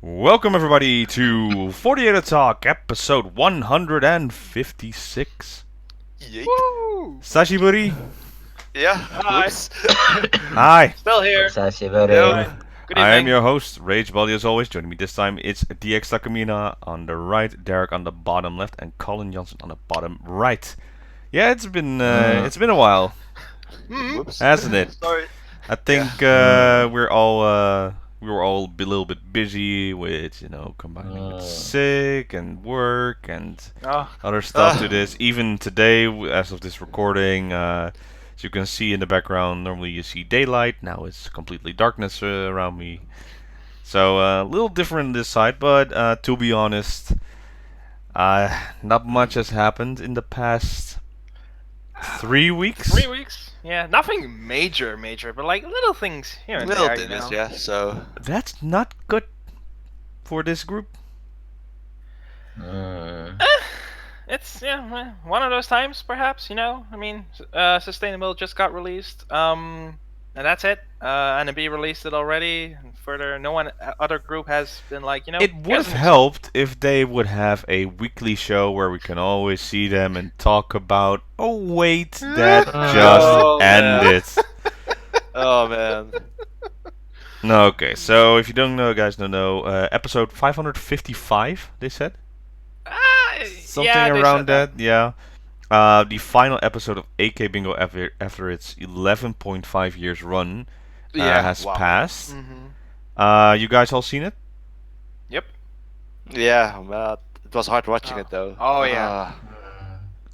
Welcome everybody to 48 Talk, episode 156. Yeet. Woo! Sashiburi. Yeah. Hi. Oops. Hi. Still here. Sashiburi. Good I am evening. your host, Rage Bully as always. Joining me this time, it's DX Takamina on the right, Derek on the bottom left, and Colin Johnson on the bottom right. Yeah, it's been a while, Whoops. hasn't it? Sorry. I think we were all a little bit busy with combining with sick and work and other stuff to this. Even today, as of this recording, as you can see in the background, normally you see daylight. Now it's completely darkness around me. So a little different this side, but to be honest, not much has happened in the past 3 weeks. 3 weeks? Yeah, nothing major, but like little things here and Little there. things, yeah. So That's not good for this group. It's one of those times, perhaps. I mean, Sustainable just got released. And that's it. NB released it already. And further, no one other group has been like, It would have helped if they would have a weekly show where we can always see them and talk about. Oh wait, that just ended. oh man. No, okay. So if you don't know, guys, don't know. Episode 555, they said something yeah, they around said that. Yeah. The final episode of AKBingo after its 11.5 years run has passed. Mm-hmm. You guys all seen it? Yep. Yeah, but it was hard watching it though. Oh yeah.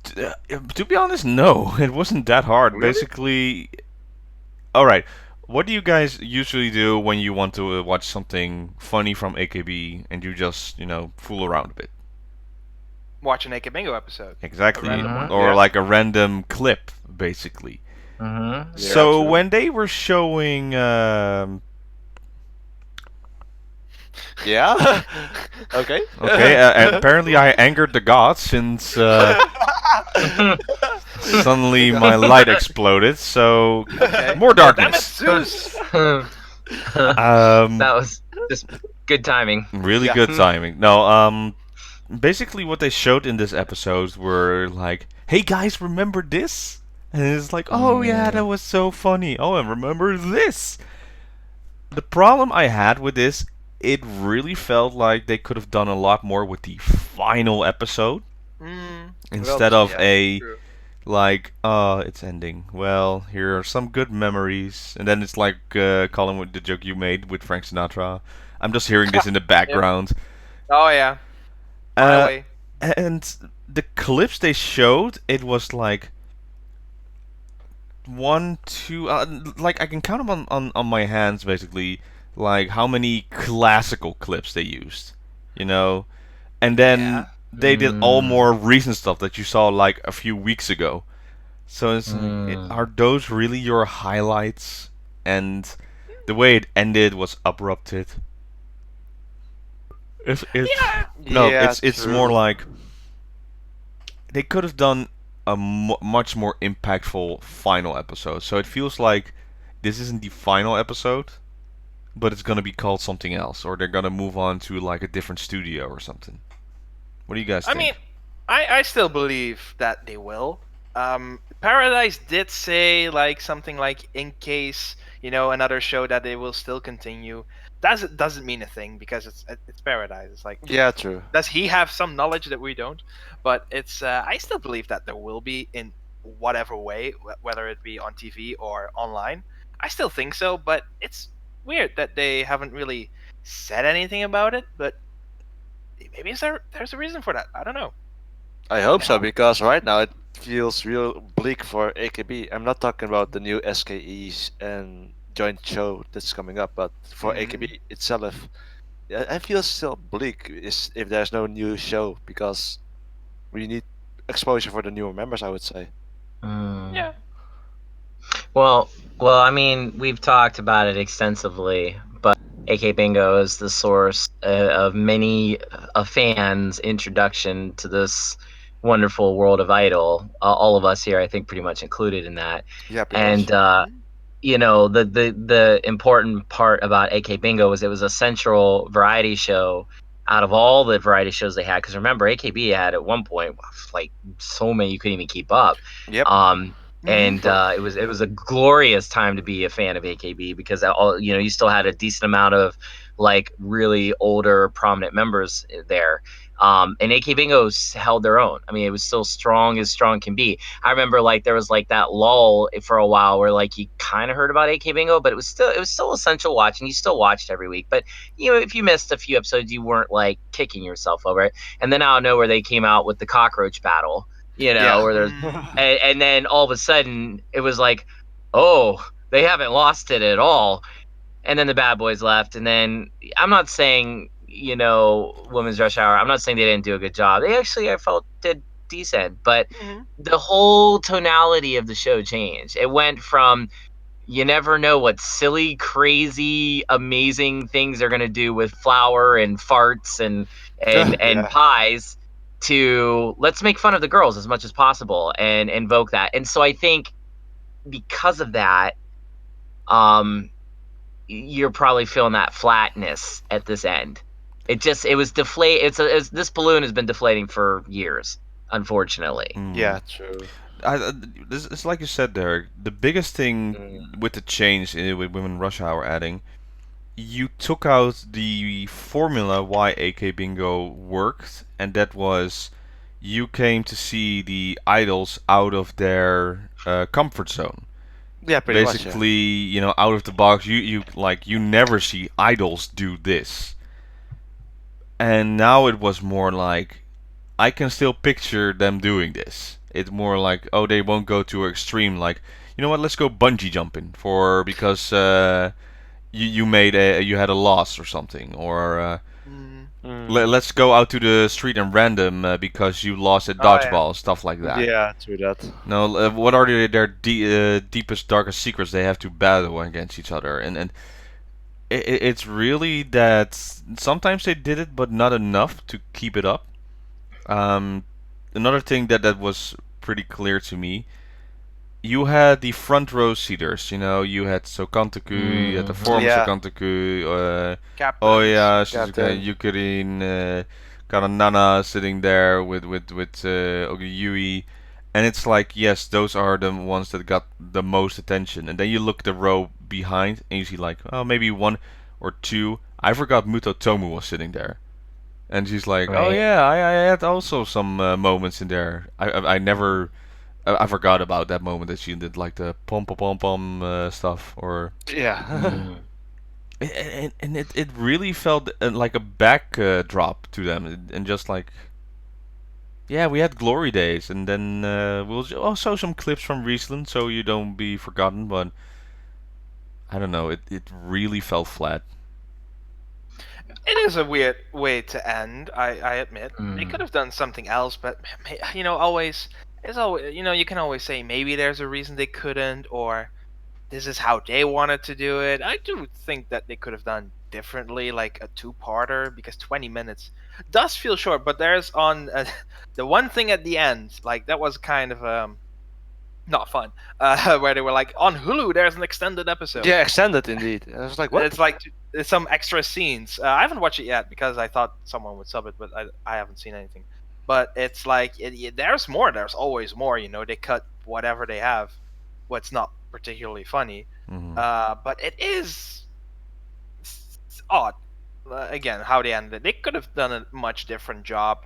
To be honest, no, it wasn't that hard. Really? Basically, all right. What do you guys usually do when you want to watch something funny from AKB and you just, fool around a bit? Watch an AKBingo episode. Exactly, A random one? or Yeah. like a random clip, basically. Mm-hmm. So true. when they were showing, Yeah. Okay. apparently I angered the gods since suddenly my light exploded. So more Damn it, darkness. Zeus! That was just good timing. Really Yeah. good timing. No, basically what they showed in this episode were like, "Hey guys, remember this?" And it's like, "Oh yeah, that was so funny. Oh, and remember this?" The problem I had with this, it really felt like they could have done a lot more with the final episode instead of true. like, it's ending. Well, here are some good memories, and then it's like Colin with the joke you made with Frank Sinatra. I'm just hearing this in the background. Oh yeah. Uh, Finally. and the clips they showed, it was like one, two, like I can count them on my hands basically, like how many classical clips they used, and then they did all more recent stuff that you saw like a few weeks ago. So are those really your highlights? And the way it ended was abrupted. No, Yeah, it's true. more like they could have done a much more impactful final episode. So it feels like this isn't the final episode, but it's gonna be called something else, or they're gonna move on to like a different studio or something. What do you guys think? I mean, I still believe that they will. Paradise did say like something like in case another show that they will still continue. Doesn't mean a thing because it's Paradise. It's like, Yeah, true. does he have some knowledge that we don't? But it's I still believe that there will be in whatever way, whether it be on TV or online. I still think so, but it's weird that they haven't really said anything about it. But maybe there's a reason for that. I don't know. I hope so because right now it feels real bleak for AKB. I'm not talking about the new SKEs and joint show that's coming up, but for AKB itself, I feel still bleak if there's no new show because we need exposure for the newer members, I would say. Yeah. Well, I mean, we've talked about it extensively, but AKBingo is the source of many fans' introduction to this wonderful world of Idol. All of us here, I think, pretty much included in that. Yeah, And the important part about AKBingo was it was a central variety show out of all the variety shows they had. Because remember, AKB had at one point like so many you couldn't even keep up. Yep. And it was a glorious time to be a fan of AKB because you still had a decent amount of like really older prominent members there. And AKBingo held their own. I mean, it was still strong as strong can be. I remember like there was like that lull for a while where like you kind of heard about AKBingo, but it was still essential watching. You still watched every week, but if you missed a few episodes, you weren't like kicking yourself over it. And then out of nowhere, they came out with the cockroach battle. Where there's and then all of a sudden it was like, oh, they haven't lost it at all. And then the bad boys left. And then I'm not saying, Women's Rush Hour, I'm not saying they didn't do a good job. They actually, I felt, did decent. But the whole tonality of the show changed. It went from you never know what silly, crazy, amazing things they're going to do with flour and farts and pies to let's make fun of the girls as much as possible and invoke that. And so I think because of that, you're probably feeling that flatness at this end. It was deflate. This balloon has been deflating for years, unfortunately. Yeah, true. It's like you said there. The biggest thing with the change with Women Rush Hour adding, you took out the formula why AKBingo worked, and that was you came to see the idols out of their comfort zone. Yeah, pretty Basically, out of the box. You never see idols do this. And now it was more like I can still picture them doing this. It's more like, oh, they won't go to an extreme. Like, you know what? Let's go bungee jumping because you had a loss or something, or let's go out to the street and random because you lost at dodgeball, stuff like that. Yeah, true that. No, what are their deepest, darkest secrets? They have to battle against each other, and it's really that sometimes they did it, but not enough to keep it up. Another thing that was pretty clear to me, you had the front row seaters. You had Sokantaku, you had the former Sokantaku, Oya, Shizuka, Yukirin, Karanana sitting there with Ogiyui. And it's like, yes, those are the ones that got the most attention. And then you look the row behind and you see like, oh, maybe one or two. I forgot Muto Tomu was sitting there. And she's like, right. Oh yeah, I had also some moments in there. I forgot about that moment that she did like the pom pom pom stuff or yeah. and it really felt like a backdrop to them and just like. Yeah, we had glory days, and then we'll also some clips from Riesland, so you don't be forgotten. But I don't know, it really fell flat. It is a weird way to end. I admit they could have done something else, but always you can always say maybe there's a reason they couldn't, or this is how they wanted to do it. I do think that they could have done differently, like a two-parter, because 20 minutes does feel short. But there's the one thing at the end, like that was kind of not fun, where they were like, on Hulu there's an extended episode. Yeah, extended indeed. I was like, what? It's like some extra scenes. I haven't watched it yet because I thought someone would sub it, but I haven't seen anything. But it's like there's more. There's always more. They cut whatever they have. What's not particularly funny, but it is odd. Again, how they ended it. They could have done a much different job,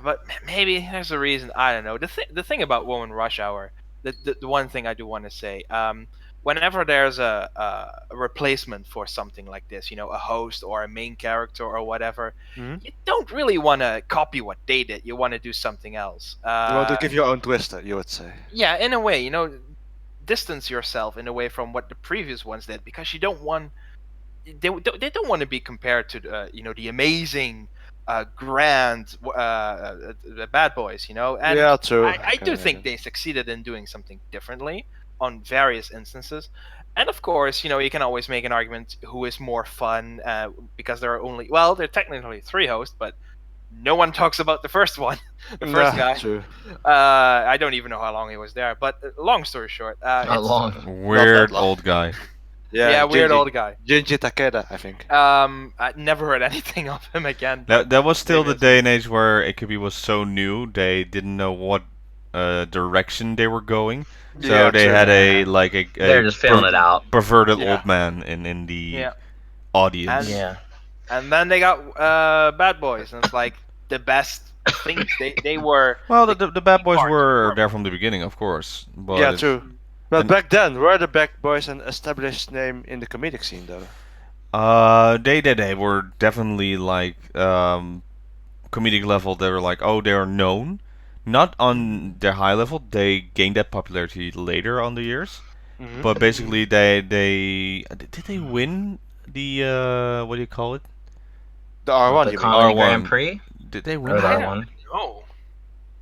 but maybe there's a reason. I don't know. The thing about Woman Rush Hour, the one thing I do want to say, whenever there's a replacement for something like this, a host or a main character or whatever, you don't really want to copy what they did. You want to do something else. You want to give your own twist, you would say. Yeah, in a way, distance yourself in a way from what the previous ones did, because you don't want they don't want to be compared to the amazing grand bad boys, and yeah, true. I do think they succeeded in doing something differently on various instances. And of course, you can always make an argument who is more fun, because there are technically 3 hosts, but no one talks about the first one, the first guy. True. I don't even know how long he was there, but long story short, Not it's, long. Weird long. old guy. yeah, weird old guy. Junji Takeda, I think. I never heard anything of him again. That was still the maybe day and age where AKB was so new. They didn't know what direction they were going. So Yeah, they true. had a They're just feeling it out. perverted Yeah. old man in the Yeah. audience. Yeah. And then they got Bad Boys, and it's like the best things. They were. Well, the Bad Boys part. were there from the beginning, of course. But Yeah, it's- true. But and- back then, were the Bad Boys an established name in the comedic scene, though? They were definitely like comedic level. They were like, oh, they are known, not on their high level. They gained that popularity later on the years. Mhm. But basically, they did they win the what do you call it? The R1, The you mean? Comedy R1. Grand Prix? Did they win Or that? that one? Oh,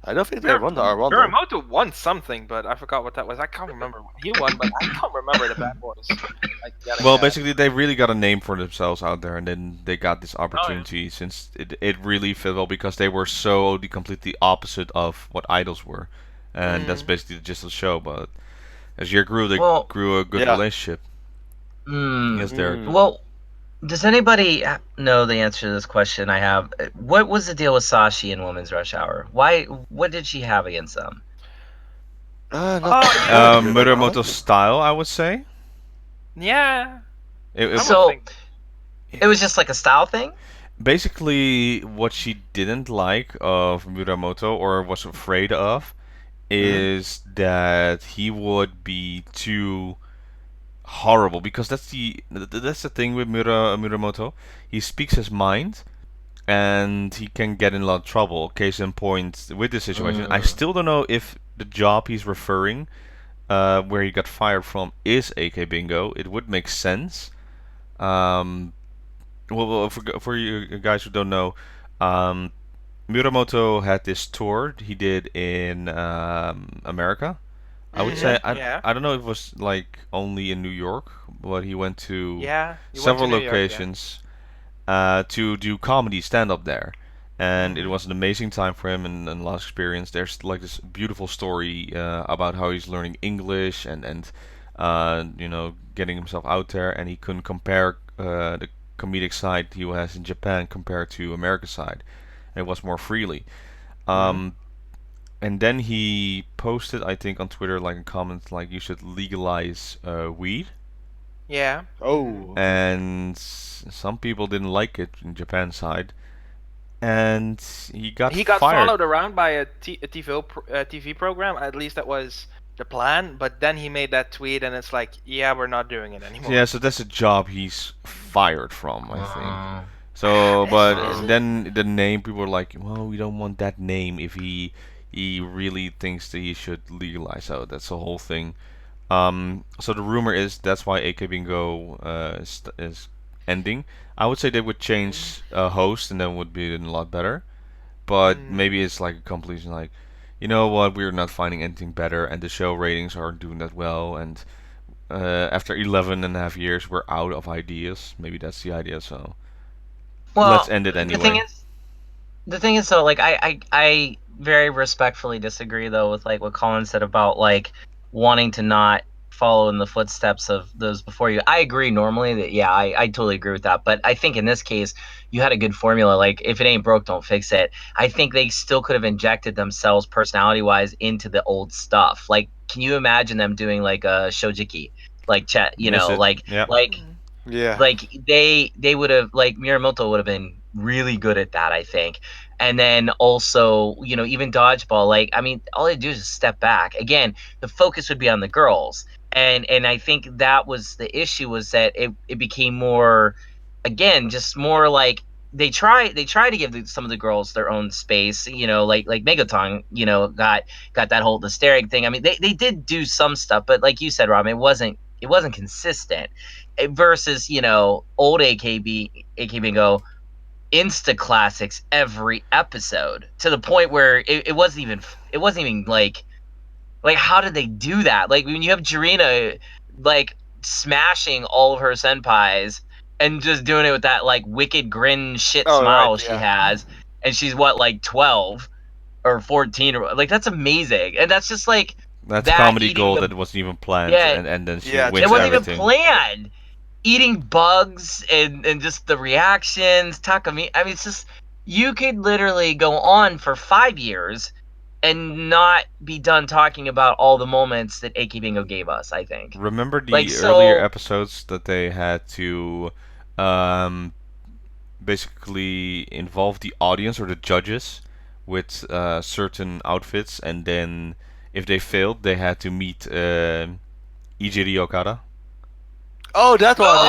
I don't think they won the R1, though. Miyamoto won something, but I forgot what that was. I can't remember what he won, but I can't remember the Bad Boys. Like, getting Well, that. basically, they really got a name for themselves out there, and then they got this opportunity since it really fit well because they were so the completely opposite of what idols were, and that's basically the gist of the show. But as year grew, they grew a good Yeah. relationship. Yes, Derek. Well, does anybody know the answer to this question I have? What was the deal with Sashi in Women's Rush Hour? What did she have against them? Miyamoto style, I would say. Yeah. It So it was just like a style thing? basically what she didn't like of Miyamoto or was afraid of is that he would be too horrible because that's the thing with Miyamoto. He speaks his mind and he can get in a lot of trouble. Case in point with this situation, I still don't know if the job he's referring where he got fired from is AKBingo. It would make sense. Well, for you guys who don't know, Miyamoto had this tour he did in America. I would say I don't know if it was like only in New York, but he went to He went several to New York, yeah. locations to do comedy stand up there. And it was an amazing time for him and a lot of experience. There's like this beautiful story about how he's learning English and getting himself out there, and he couldn't compare the comedic side he has in Japan compared to America's side. And it was more freely. And then he posted, I think, on Twitter, like a comment, like you should legalize weed. Yeah. Oh. And some people didn't like it in Japan side, and he got fired. Followed around by a TV program. At least that was the plan. But then he made that tweet, and it's like, yeah, we're not doing it anymore. Yeah, so that's a job he's fired from, I think. So, but then the name, people were like, well, we don't want that name if he really thinks that he should legalize. So that's the whole thing. So the rumor is that's why AKBingo is ending. I would say they would change host and then would be a lot better. But maybe it's like a completion, like, you know what, we're not finding anything better, and the show ratings aren't doing that well, and after 11 and a half years, we're out of ideas. Maybe that's the idea. So let's end it anyway. The thing is, though, like I very respectfully disagree though with like what Colin said about like wanting to not follow in the footsteps of those before you. I agree normally that I totally agree with that, but I think in this case you had a good formula. Like if it ain't broke, don't fix it. I think they still could have injected themselves personality wise into the old stuff. Like, can you imagine them doing like a shojiki, like chat, Yeah. like they would have, like Miyamoto would have been really good at that, I think. And then also, even dodgeball, like, I mean, all they do is step back. Again, the focus would be on the girls. And I think that was the issue, was that it became more, again, just more like they try to give some of the girls their own space, like Megaton, got that whole hysteric thing. I mean, they did do some stuff, but like you said, Rob, it wasn't consistent. Versus, old AKBingo, Insta classics every episode, to the point where it wasn't even like how did they do that? Like when you have Jurina like smashing all of her senpais and just doing it with that like wicked grin shit smile she has, and she's what, like 12 or 14 or like that's amazing, and that's just like that's comedy gold that wasn't even planned, and then she wins it wasn't everything. even planned. Eating bugs and just the reactions, Takami. I mean, it's just you could literally go on for 5 years and not be done talking about all the moments that AKBingo gave us. I think. Remember the earlier episodes that they had to basically involve the audience or the judges with certain outfits, and then if they failed, they had to meet Ijiri Okada. Oh, that one!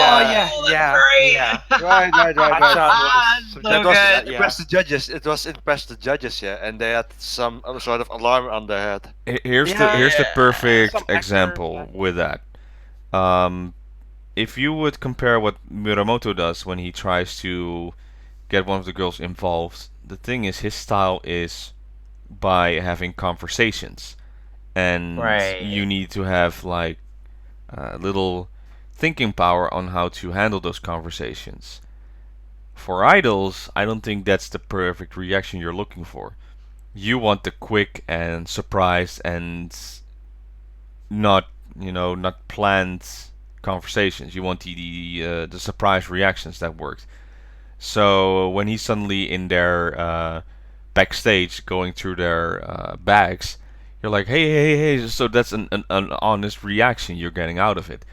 Yeah. Right. That was Impress the Judges. It was Impress the Judges, yeah, and they had some sort of alarm on their head. Here's the perfect example with that. If you would compare what Miyamoto does when he tries to get one of the girls involved, the thing is his style is by having conversations, and you need to have like little thinking power on how to handle those conversations. For idols, I don't think that's the perfect reaction you're looking for. You want the quick and surprised and not planned conversations. You want the surprise reactions that worked. So when he's suddenly in their backstage going through their bags, you're like, hey. So that's an honest reaction you're getting out of it.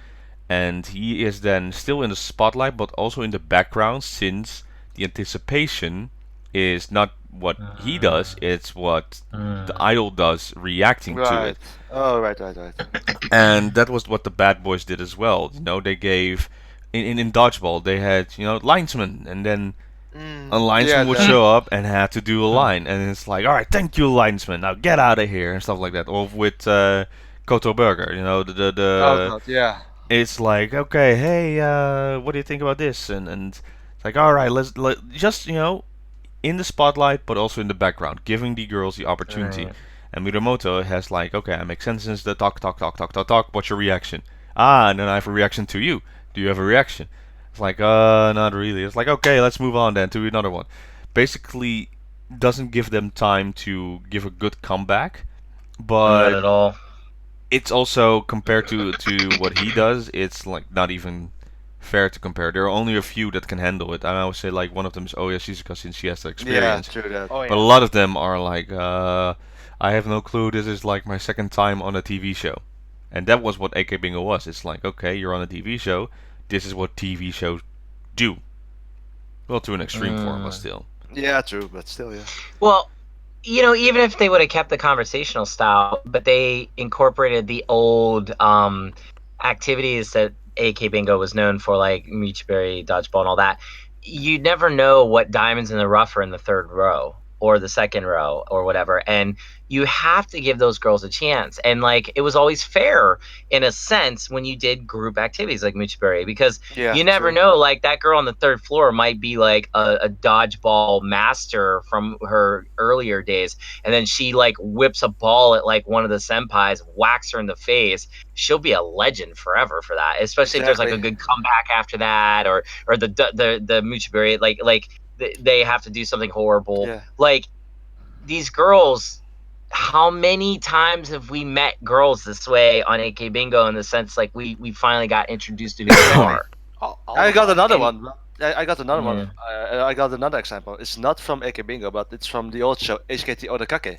And he is then still in the spotlight, but also in the background, since the anticipation is not what he does, it's what the idol does reacting to it. Oh, right. And that was what the Bad Boys did as well. They gave in dodgeball they had linesmen, and then a linesman would show up and had to do a line, and it's like, all right, thank you, linesman, now get out of here and stuff like that. Or with Koto Burger, it's like, okay, hey, what do you think about this? And it's like, all right, let's just in the spotlight, but also in the background, giving the girls the opportunity. Right. And Miyamoto has like, okay, I make sentences, the talk. What's your reaction? And then I have a reaction to you. Do you have a reaction? It's like, not really. It's like, okay, let's move on then to another one. Basically, doesn't give them time to give a good comeback, but not at all. It's also compared to what he does, it's like not even fair to compare. There are only a few that can handle it. I would say like one of them is Oya Shizuka, since she has the experience. Yeah, true that. But a lot of them are like, I have no clue. This is like my second time on a TV show, and that was what AKBingo was. It's like, okay, you're on a TV show. This is what TV shows do. Well, to an extreme form, but still. Yeah, true, but still, yeah. Well, even if they would have kept the conversational style, but they incorporated the old activities that AKBingo was known for, like Michiberry, dodgeball, and all that, you never know what diamonds in the rough are in the third row or the second row or whatever, and you have to give those girls a chance. And like, it was always fair in a sense when you did group activities like Michiberry, because you never know, like that girl on the third floor might be like a dodgeball master from her earlier days, and then she like whips a ball at like one of the senpais, whacks her in the face. She'll be a legend forever for that, especially if there's like a good comeback after that, or the Michiberry, like they have to do something horrible. Yeah. Like, these girls, how many times have we met girls this way on AKBingo, in the sense like we finally got introduced to who they are? I got another one. I got another one. I got another example. It's not from AKBingo, but it's from the old show HKT Odakake.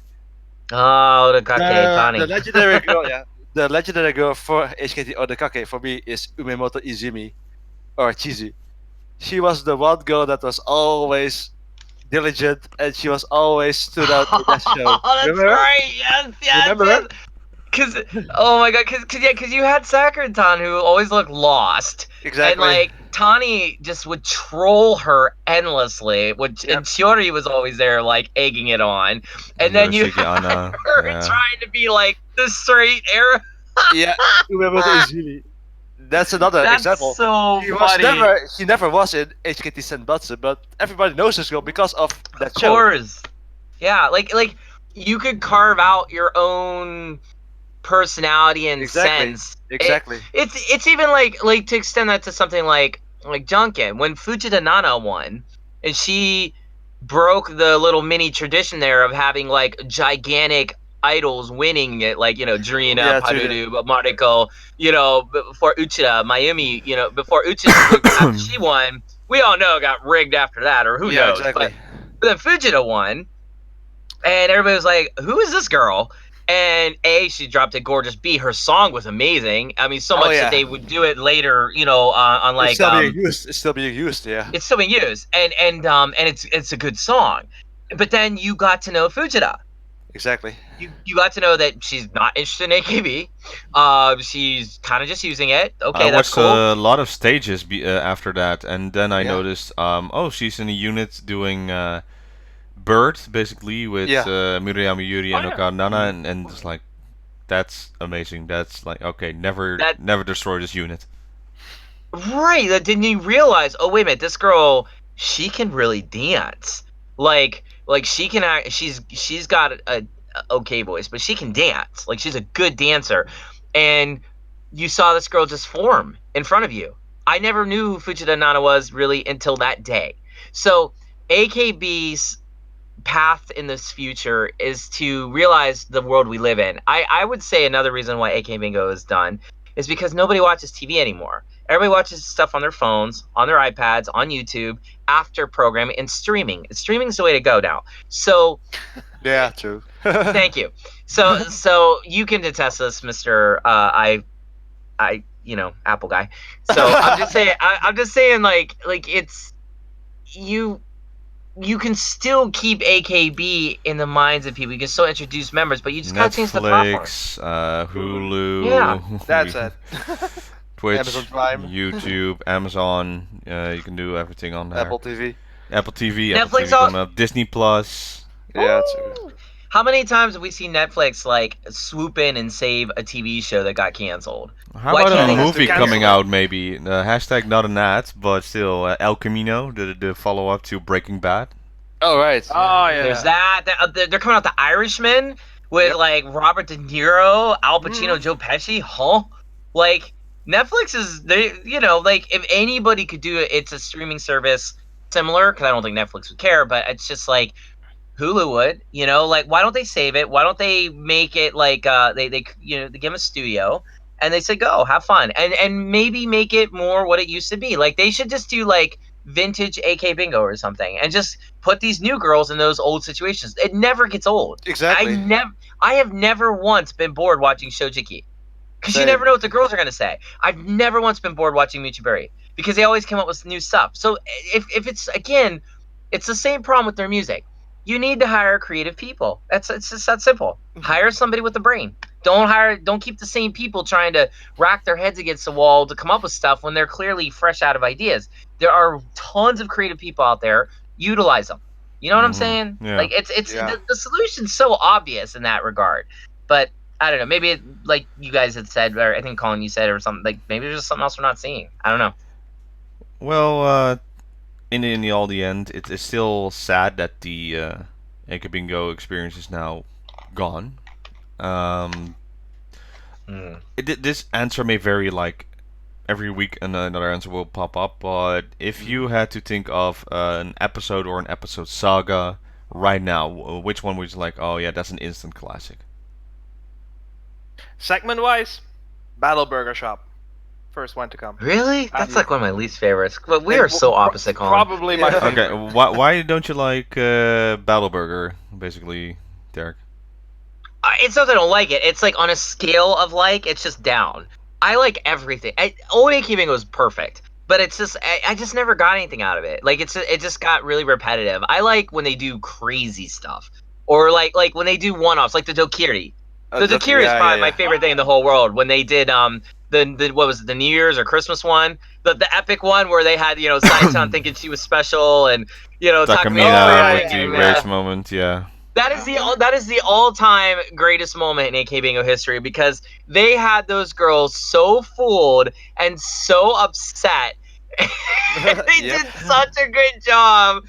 Oh, Odakake, Tani. The legendary girl, yeah. The legendary girl for HKT Odakake for me is Umemoto Izumi, or Chizu. She was the one girl that was always diligent, and she was always stood out in that show. Oh, that's remember? Right. Yes. Remember her? Because oh my god, because you had Sakura-tan, who always looked lost. Exactly. And like Tani just would troll her endlessly, and Shiori was always there like egging it on. And then you had her trying to be like the straight arrow. Yeah, Umemoto Izumi. That's another example. So funny. He never was in HKT Senbatsu, but everybody knows this girl because of that show. Of course. Yeah, like you could carve out your own personality and sense. Exactly. It's even like to extend that to something like Junkin. When Fujita Nana won, and she broke the little mini tradition there of having like gigantic idols winning it, like, you know, Jurina, Padudu, Mahardika, you know, before Uchida, Mayumi, you know, before Uchida, after she won, we all know it got rigged after that, or who knows. Exactly. But then Fujita won, and everybody was like, who is this girl? And A, she dropped a gorgeous B. Her song was amazing. I mean, so much that they would do it later, you know, on like it's still being used. It's still being used, yeah. It's still being used, and it's a good song. But then you got to know Fujita. Exactly. You got to know that she's not interested in AKB. She's kind of just using it. Okay, that's cool. I watched a lot of stages after that, and then I noticed, oh, she's in a unit doing Bird, basically, with Miroslav Yuri and Okanana, and it's like, that's amazing. That's like, okay, never destroy this unit. Right, that didn't you realize, oh, wait a minute, this girl, she can really dance. Like she can act, she's got a okay voice, but she can dance. Like, she's a good dancer. And you saw this girl just form in front of you. I never knew who Fujita Nana was really until that day. So AKB's path in this future is to realize the world we live in. I would say another reason why AKBingo is done is because nobody watches TV anymore. Everybody watches stuff on their phones, on their iPads, on YouTube, after programming, and streaming. Streaming is the way to go now. So, yeah, true. Thank you. So you can attest this, Mr. You know, Apple guy. So I'm just saying, like it's you can still keep AKB in the minds of people. You can still introduce members, but you just gotta change the platform. Hulu. Yeah, that's it. Twitch, Amazon Prime, YouTube, Amazon. You can do everything on there. Apple TV, Netflix, coming up. Disney Plus. Yeah, true. How many times have we seen Netflix like swoop in and save a TV show that got canceled? How about a movie coming out? Maybe hashtag not an ad, but still El Camino, the follow-up to Breaking Bad. Oh right. Oh yeah. There's that. They're coming out The Irishman with like Robert De Niro, Al Pacino, Joe Pesci. Huh? Like, Netflix is, they, you know, like, if anybody could do it, it's a streaming service similar, because I don't think Netflix would care, but it's just like Hulu would, you know, like, why don't they save it? Why don't they make it like they you know, they give them a studio and they say, go have fun, and maybe make it more what it used to be. Like, they should just do like vintage AKBingo or something, and just put these new girls in those old situations. It never gets old. Exactly. I have never once been bored watching Shojiki. Because you never know what the girls are going to say. I've never once been bored watching Michiburi, because they always come up with new stuff. So if it's, again, it's the same problem with their music. You need to hire creative people. It's just that simple. Hire somebody with a brain. Don't keep the same people trying to rack their heads against the wall to come up with stuff when they're clearly fresh out of ideas. There are tons of creative people out there. Utilize them. You know what I'm saying? Yeah. Like, the solution's so obvious in that regard. But I don't know. Maybe like you guys had said, or I think Colin, you said, or something. Like, maybe there's just something else we're not seeing. I don't know. Well, in the end, it's still sad that the AKBingo experience is now gone. This answer may vary, like every week another answer will pop up, but if you had to think of an episode or an episode saga right now, which one would you like? Oh yeah, that's an instant classic. Segment-wise, Battle Burger Shop. First one to come. Really? That's like one of my least favorites. But we are so opposite, Colin. Probably my favorite. Okay, why don't you like Battle Burger, basically, Derek? It's not that I don't like it. It's like on a scale of like, it's just down. I like everything. Old AKBingo was perfect, but it's just I just never got anything out of it. Like, it just got really repetitive. I like when they do crazy stuff, or like when they do one-offs, like the Dokiri. The Dokiri is probably my favorite thing in the whole world. When they did the what was it, the New Year's or Christmas one, the epic one where they had, you know, Saichan thinking she was special, and, you know, Takamina with the rage moment, yeah. That is the all-time greatest moment in AKBingo history, because they had those girls so fooled and so upset. They did such a good job.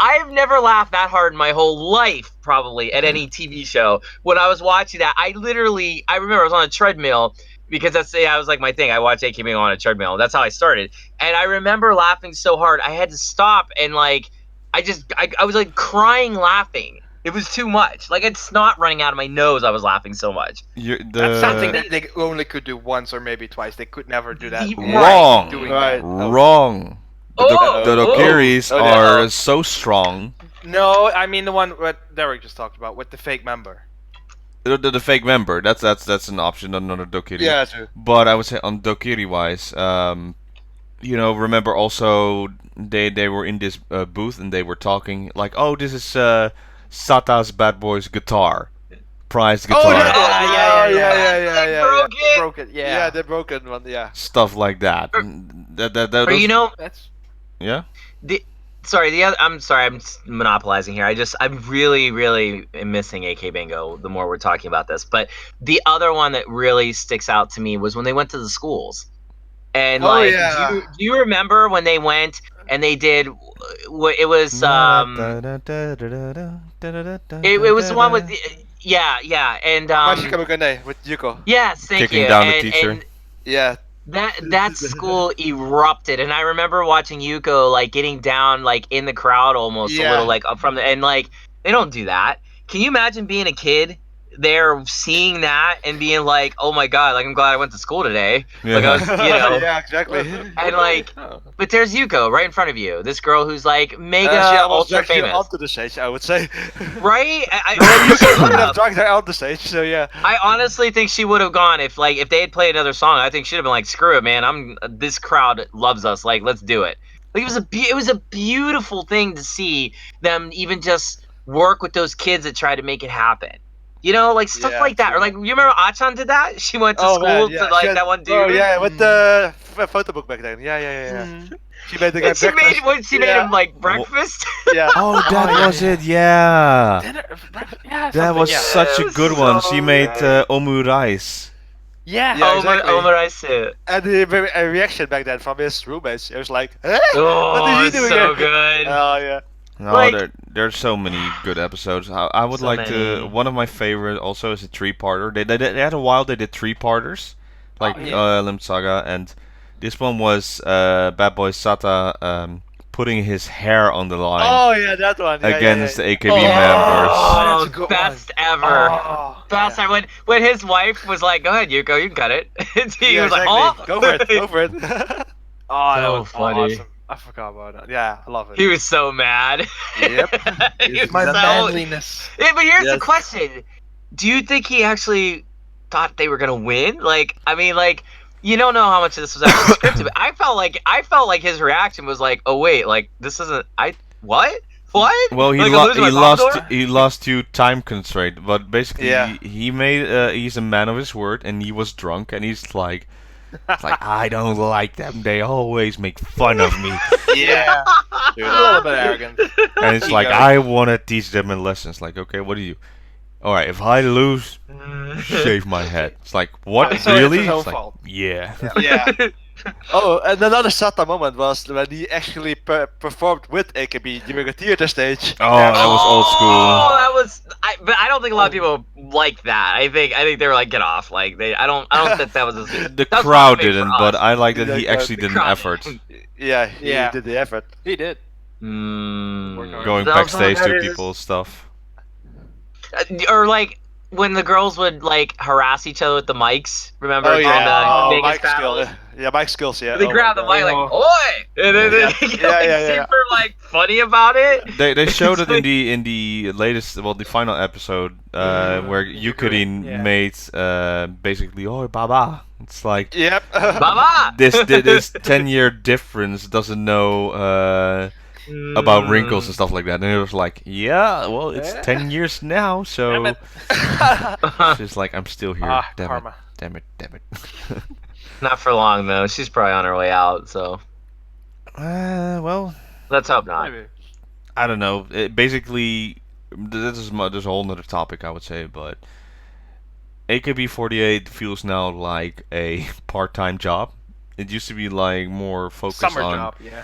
I have never laughed that hard in my whole life, probably, at any TV show. When I was watching that, I remember I was on a treadmill, because that was like my thing. I watched AKBingo on a treadmill. That's how I started. And I remember laughing so hard, I had to stop and like I was like crying laughing. It was too much. Like it's snot running out of my nose. I was laughing so much. That's something that they only could do once or maybe twice. They could never do that. Wrong. Right. Wrong. The Dokiris are so strong. No, I mean the one what Derek just talked about with the fake member. The fake member. That's an option, not a Dokiri. Yeah, true. But I would say on Dokiri wise, you know, remember also they were in this booth and they were talking like, oh, this is Sata's Bad Boy's guitar, prized guitar. Oh yeah. Broke it. Yeah, the broken one. Yeah. Stuff like that. Or you know, That's I'm sorry, I'm monopolizing here. I'm really am missing AKBingo the more we're talking about this. But the other one that really sticks out to me was when they went to the schools. And do you remember when they went and they did it was it was the one with and with Yuko. Yes, thank Kicking you. down the teacher. And Yeah. that school erupted, and I remember watching Yuko like getting down like in the crowd almost a little like up from the and like they don't do that. Can you imagine being a kid there seeing that and being like, oh my god, like I'm glad I went to school today. Yeah. Like I was, Yeah, exactly. And like, but there's Yuko right in front of you. This girl who's like mega she almost ultra dragged you famous, onto the stage, I would say. right? You should have dragged her on the stage, so yeah. I honestly think she would have gone if they had played another song. I think she'd have been like, screw it, man. This crowd loves us. Like, let's do it. Like it was a beautiful thing to see them even just work with those kids that tried to make it happen. You know, like stuff like that. Or like, you remember Achan did that? She went to school to like that one dude. Oh yeah, with the photo book back then. Yeah. Mm-hmm. She made the guy breakfast. She made him like breakfast. Yeah. Oh, that was it. Yeah. yeah, That was such a good one. She made omu rice. Yeah. Exactly. Rice. And the reaction back then from his roommates, it was like, eh? Oh, What did he do so again? good. Oh yeah. No, Like- there's so many good episodes. I would So like many. to. One of my favorite also is a three-parter. They had a while they did three-parters, like Limb Saga, and this one was Bad Boy Sata putting his hair on the line Oh yeah, that one. Yeah, against the AKB Oh, members. that's a good best ever. Oh, Best ever. When his wife was like, "Go ahead, Yuko, you can cut it," and he Yeah, was like, exactly. "Oh, Go for it, go for it. Oh, that So was funny. awesome. I forgot about that. Yeah, I love it. He was so mad. Yep. He was My so- manliness. Yeah, but here's the Yes. question: do you think he actually thought they were gonna win? Like, I mean, like, you don't know how much of this was actually scripted, but I felt like his reaction was like, "Oh wait, like this isn't what." Well, Like, I'm losing my Labrador? he lost to time constraint, but basically Yeah. he made he's a man of his word, and he was drunk, and he's like, I don't like them. They always make fun of me, Yeah. A little bit arrogant. and it's like I want to teach them a lesson. It's like, okay, what do you? All right, if I lose, shave my head. It's like, what? So it's Really? his own It's like, fault. yeah. Yeah. Oh, and another Sata moment was when he actually performed with AKB during a theater stage. Oh, that was old Oh, school. that was. But I don't think a lot of people like that. I think they were like, get off. Like I don't think that was. The That's crowd not big for didn't, us. but I like that Yeah, he actually the did an crowd effort Yeah, he Yeah. did the effort. He did. going That was backstage to hilarious. people's stuff. Or like when the girls would like harass each other with the mics. Remember? Oh on yeah, the Vegas Mike battle? skill. Yeah, Mike skills. Yeah. They Oh grab my the God. mic like, Oh. "Oi!" and then they get like, Yeah. super like funny about it. They showed it in the latest, well, the final episode where Yukirin yeah. made basically, oh baba. It's like Yep. Baba. this 10-year difference doesn't know about wrinkles and stuff like that, and it was like, yeah, well, it's 10 years now, so Damn it. it's just like I'm still here. Damn karma. it. Not for long though. She's probably on her way out. So Well, let's hope not. Maybe. I don't know. Basically, this is a whole nother topic, I would say, but AKB48 feels now like a part-time job. It used to be like more focused Summer on job, yeah.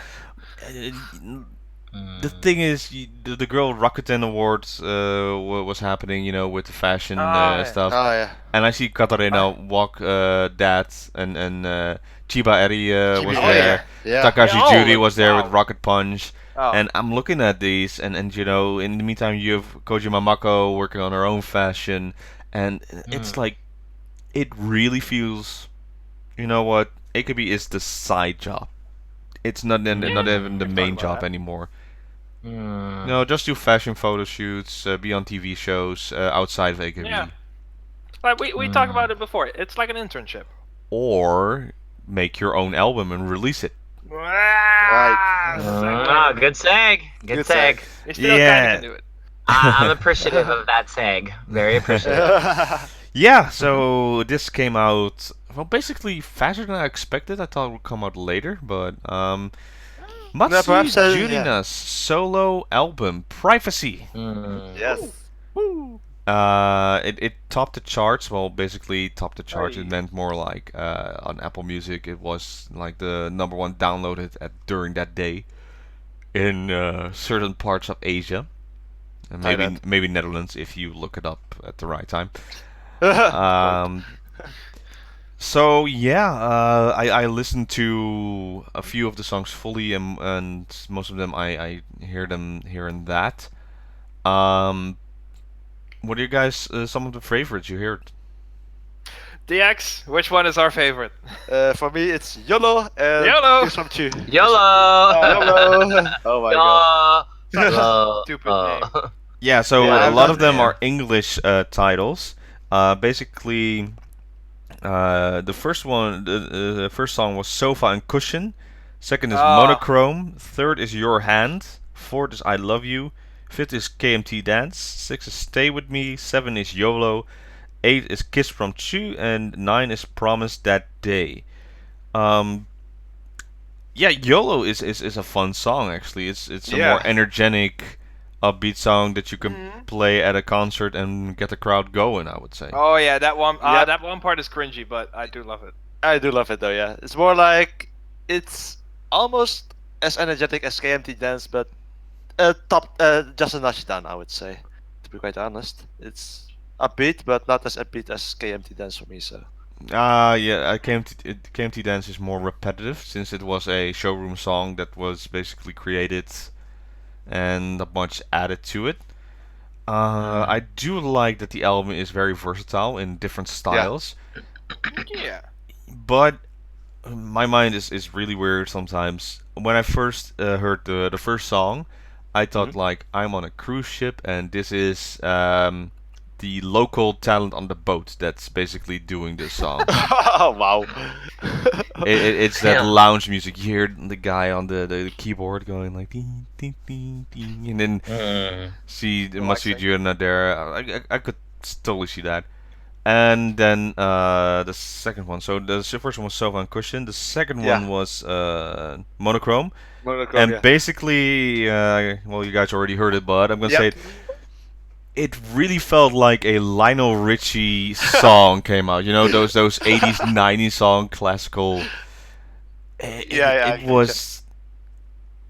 the thing is, the Girl Rakuten Awards was happening, with the fashion stuff. Oh yeah. And I see Katarina walk that, and Chiba Eri was Oh, there. yeah. Takashi Yeah, Judy oh, was there with wow. Rocket Punch. Oh. And I'm looking at these, and in the meantime, you have Koji Mamako working on her own fashion, and it's like, it really feels, you know what, AKB is the side job. It's not even the main job anymore. Just do fashion photo shoots, be on TV shows outside of AKB. Yeah. Like we talked about it before. It's like an internship. Or make your own album and release it. Right. Good seg. Good seg. You still kind of can do it. I'm appreciative of that seg. Very appreciative. Yeah, so this came out, well, basically faster than I expected. I thought it would come out later, but Matsui Jurina's solo album, Privacy. Yes. It topped the charts. Well, basically topped the charts. It meant more like on Apple Music, it was like the #1 downloaded during that day in certain parts of Asia, and maybe Netherlands if you look it up at the right time. So yeah, I listened to a few of the songs fully, and most of them I hear them here and that. What are you guys? Some of the favorites you heard? DX, which one is our favorite? For me, it's YOLO and YOLO! Kiss from Chu. YOLO! YOLO! Oh my god. Stupid name. Yeah, so Yeah, a lot of them are English titles. Basically, the first one, the first song was Sofa and Cushion. Second is Monochrome. Third is Your Hand. Fourth is I Love You. Fifth is KMT Dance. 6 is Stay With Me. 7 is YOLO. 8 is Kiss from Chu. And 9 is Promise That Day. Yeah, YOLO is a fun song actually. It's a more energetic, upbeat song that you can play at a concert and get the crowd going, I would say. Oh yeah, that one that one part is cringy, but I do love it. I do love it though, yeah. It's more like, it's almost as energetic as KMT Dance, but just a notch down, I would say. To be quite honest, it's upbeat, but not as upbeat as KMT Dance for me. So. Yeah, KMT Dance is more repetitive since it was a showroom song that was basically created and not much added to it. I do like that the album is very versatile in different styles. Yeah. But my mind is really weird sometimes. When I first heard the first song, I thought like, I'm on a cruise ship and this is the local talent on the boat that's basically doing this song. Oh wow! It's that lounge music. You hear the guy on the keyboard going like ding ding ding ding, and then see Matsui Jurina there. I could totally see that. And then the second one. So the first one was Sofa and Cushion. The second one was Monochrome. And basically, well, you guys already heard it, but I'm gonna say it. It really felt like a Lionel Richie song came out. You know, those 80s, 90s song, classical. It was.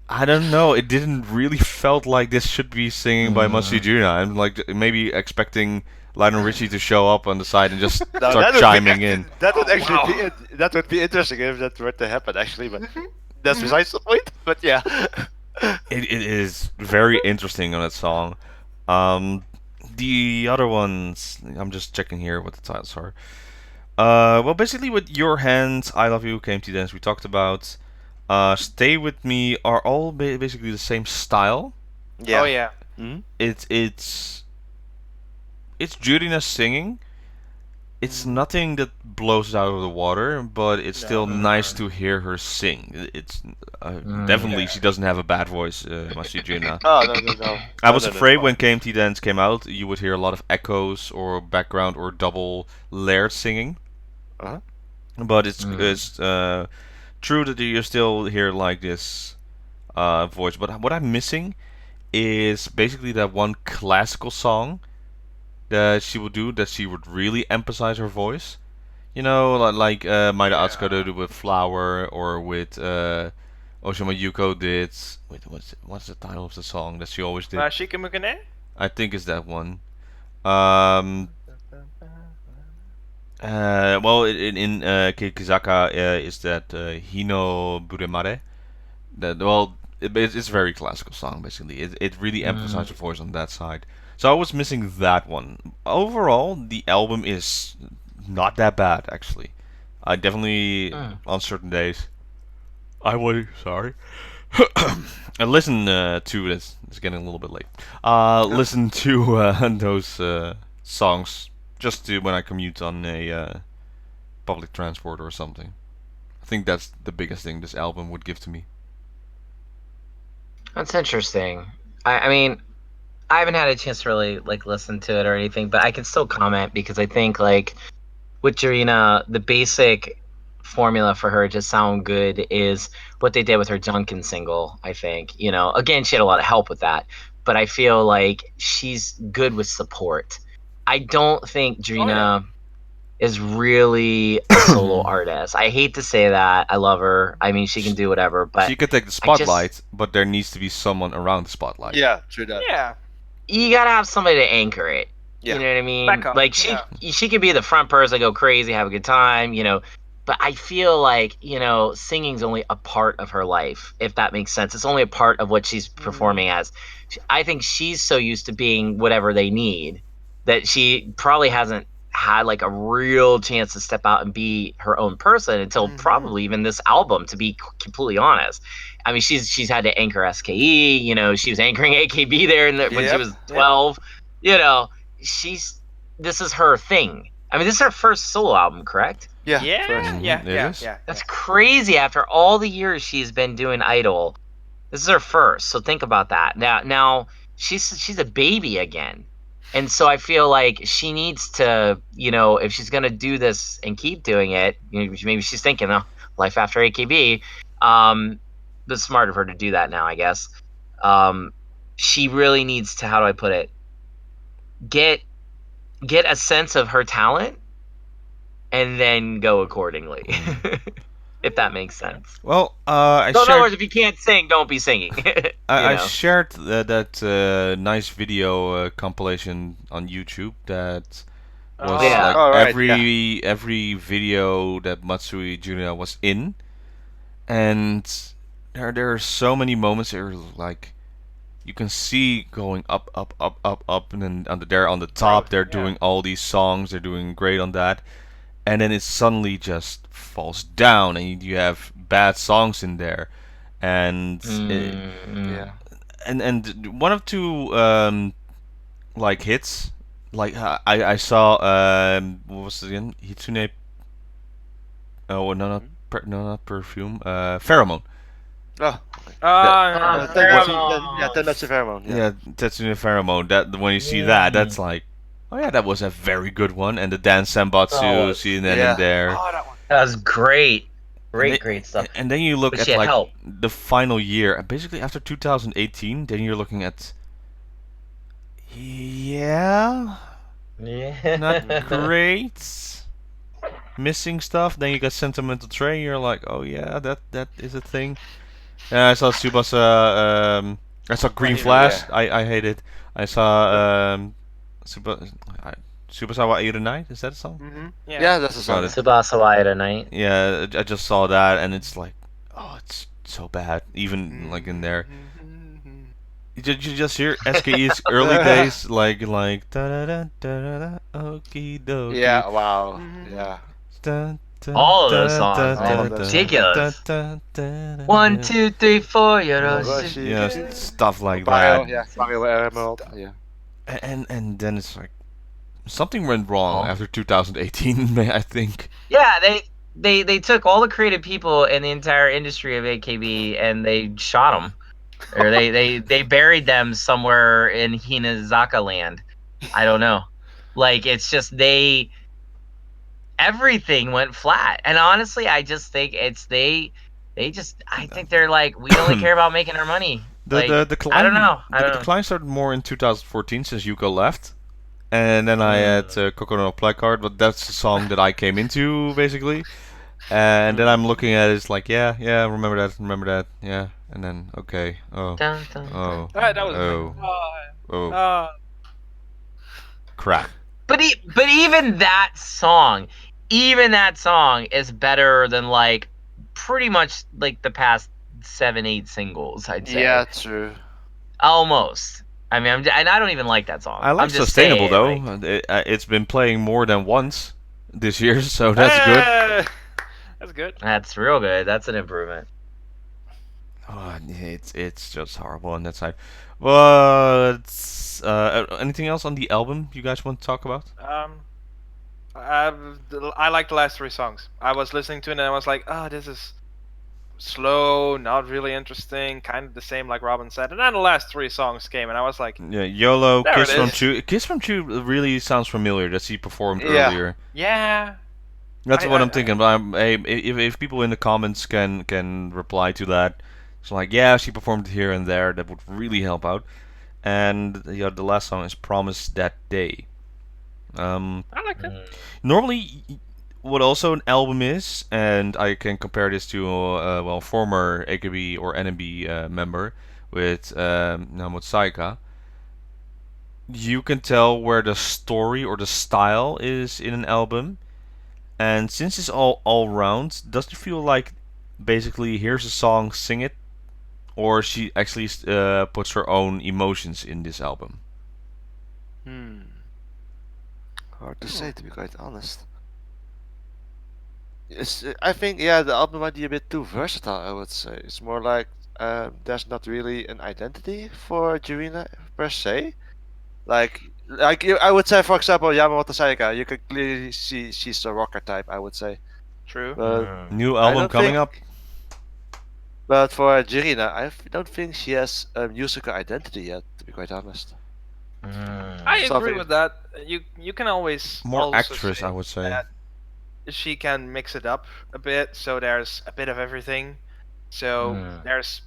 I don't know. It didn't really felt like this should be singing by Matsui Jurina. I'm like maybe expecting Lionel Richie to show up on the side and just start chiming in. That would actually be interesting if that were to happen, actually. But that's besides the point. But yeah, it is very interesting on that song. The other ones, I'm just checking here what the titles are. Well, basically with Your Hands, I Love You, KMT Dance we talked about. Stay With Me are all basically the same style. Yeah. Oh yeah. It's Jurina singing. It's nothing that blows out of the water, but it's still nice to hear her sing. It's definitely she doesn't have a bad voice, Matsui Jurina. no. I was afraid when KMT Dance came out, you would hear a lot of echoes or background or double layered singing. But it's true that you still hear like this voice. But what I'm missing is basically that one classical song that she would do, that she would really emphasize her voice. You know, like Maida Atsuko did with Flower, or with Oshima Yuko did. Wait, what's the title of the song that she always did? Shikamukane? I think it's that one. Well, in Kikizaka is that Hino Buremare. That it's a very classical song basically. It really emphasizes the voice on that side. So I was missing that one. Overall, the album is not that bad actually. I definitely on certain days. I was sorry. I listen to this. It's getting a little bit late. Listen to those songs just to when I commute on a public transport or something. I think that's the biggest thing this album would give to me. That's interesting. I mean, I haven't had a chance to really like listen to it or anything, but I can still comment because I think like with Jurina, the basic formula for her to sound good is what they did with her Junkin single. I think again she had a lot of help with that, but I feel like she's good with support. I don't think Jurina is really a solo artist. I hate to say that. I love her. I mean, she can do whatever, but she could take the spotlight, but there needs to be someone around the spotlight. Yeah, true that. Yeah. You gotta have somebody to anchor it. Yeah. You know what I mean? Backup, Like she could be the front person, go crazy, have a good time, But I feel like singing's only a part of her life, if that makes sense. It's only a part of what she's performing as. I think she's so used to being whatever they need that she probably hasn't had like a real chance to step out and be her own person until probably even this album, to be completely honest. I mean, she's had to anchor SKE, she was anchoring AKB there when she was 12. This is her thing. I mean, this is her first solo album, correct? Yeah. That's crazy. After all the years she's been doing Idol, this is her first. So think about that. Now she's a baby again. And so I feel like she needs to, if she's going to do this and keep doing it, maybe she's thinking, life after AKB. It's smart of her to do that now, I guess. She really needs to, how do I put it, get a sense of her talent and then go accordingly. If that makes sense. Well, in other words, if you can't sing, don't be singing. I shared that nice video compilation on YouTube that was every video that Matsui Jurina was in, and there are so many moments that are like you can see going up, and then on the top they're doing all these songs. They're doing great on that. And then it suddenly just falls down, and you have bad songs in there, and and one of two like hits, like I saw what was it again? Hitsune. Oh no, not perfume. Pheromone. Oh. That's a pheromone. Yeah, Tetsune Pheromone. That when you see that, that's like. Oh yeah, that was a very good one, and the dance Senbatsu, seeing that in there. That was great. Great stuff. And then you look at like the final year, and basically after 2018, then you're looking at not great, missing stuff. Then you got Sentimental Train. You're like, oh yeah, that is a thing. I saw Tsubasa. I saw Green Flash. I hate it. I saw. Subasawa Aira Night, is that a song? Yeah, that's a song. Subasawa Aira Night. Yeah, I just saw that and it's like, oh, it's so bad. Even like in there, you just hear SKE's early days, like da da da da da okie dokie. Yeah, wow, yeah. All of those songs are ridiculous. 1, 2, 3, 4, Yoroshi. Yeah, stuff like that. Yeah. And then it's like something went wrong after 2018, I think. Yeah, they took all the creative people in the entire industry of AKB and they shot them, or they buried them somewhere in Hinazaka land. I don't know. Like it's just everything went flat, and honestly, I just think I think they're like, we only care about making our money. The decline, I don't know. The decline started more in 2014 since Yuko left, and then I had Kokoro no Placard, but that's the song that I came into basically. And then I'm looking at it, it's like, yeah, remember that, yeah. And then, okay, oh, Dun, dun, oh, That was oh, crap. But even that song is better than like pretty much like the past 7-8 singles, I'd say. Yeah, true. Almost. I mean, and I don't even like that song. I like I'm just Sustainable saying, though. like, It's been playing more than once this year, so that's good. That's good. That's real good. That's an improvement. Oh, it's just horrible on that side. But anything else on the album you guys want to talk about? I like the last 3 songs. I was listening to it and I was like, oh, this is slow, not really interesting, kind of the same like Robin said. And then the last 3 songs came and I was like, Yeah, YOLO, there Kiss it from is. Chu. Kiss from Chu really sounds familiar. That he performed Yeah. earlier. yeah. That's what I'm thinking. But hey, if people in the comments can reply to that, it's like, yeah, she performed here and there. That would really help out. And yeah, the last song is Promise That Day. I like it. Normally, what also an album is, and I can compare this to former AKB or NMB member with Namotsika. You can tell where the story or the style is in an album, and since it's all round, doesn't it feel like basically here's a song, sing it, or she actually puts her own emotions in this album? Hard to say, to be quite honest. I think, yeah, the album might be a bit too versatile, I would say. It's more like there's not really an identity for Jurina per se. Like I would say, for example, Yamamoto Sayaka, you can clearly see she's a rocker type, I would say. True. But, New album don't coming think- up. but for Jurina, don't think she has a musical identity yet, to be quite honest. I agree Something- with that. You can always More also actress, say I would say. that she can mix it up a bit, so there's a bit of everything. So there's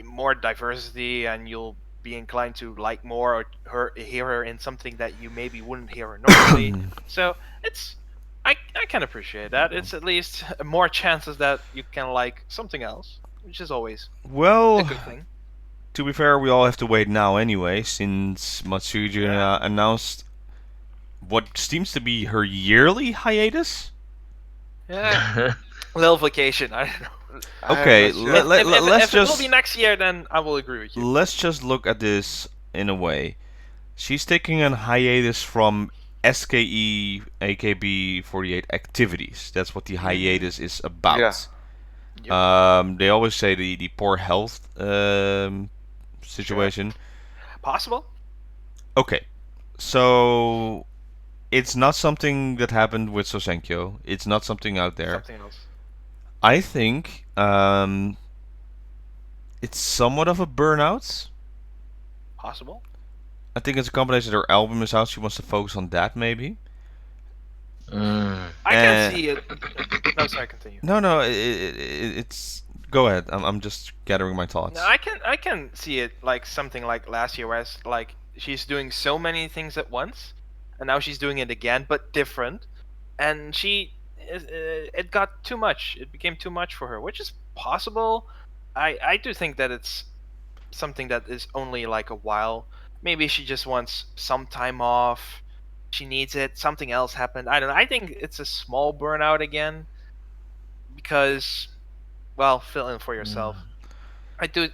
more diversity, and you'll be inclined to like more or hear her in something that you maybe wouldn't hear her normally. So it's I can appreciate that. It's at least more chances that you can like something else, which is always a Well, good thing. to be fair, we all have to wait now anyway, since Matsui Jurina announced what seems to be her yearly hiatus. Yeah, little vacation. I don't know. Okay, I'm not sure. let's if it will just be next year, then I will agree with you. let's just look at this in a way. She's taking a hiatus from SKE AKB48 activities. That's what the hiatus is about. Yeah. They always say the poor health situation. Possible. Okay, so it's not something that happened with Sosenkyo. It's not something out there. Something else. I think it's somewhat of a burnout. Possible. I think it's a combination. Her album is out. She wants to focus on that, maybe. I can see it. No, sorry. Continue. No. It's. Go ahead. I'm just gathering my thoughts. No, I can see it like something like last year, where it's like she's doing so many things at once, and now she's doing it again, but different, and it got too much. It became too much for her, which is possible. I do think that it's something that is only like a while. Maybe she just wants some time off. She needs it. Something else happened. I don't know. I think it's a small burnout again, because, well, fill in for yourself. I do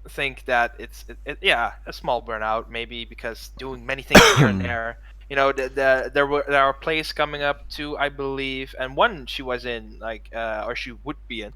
think that it's a small burnout, maybe because doing many things here and there. You know, there are plays coming up too, I believe, and one she was in, like, or she would be in.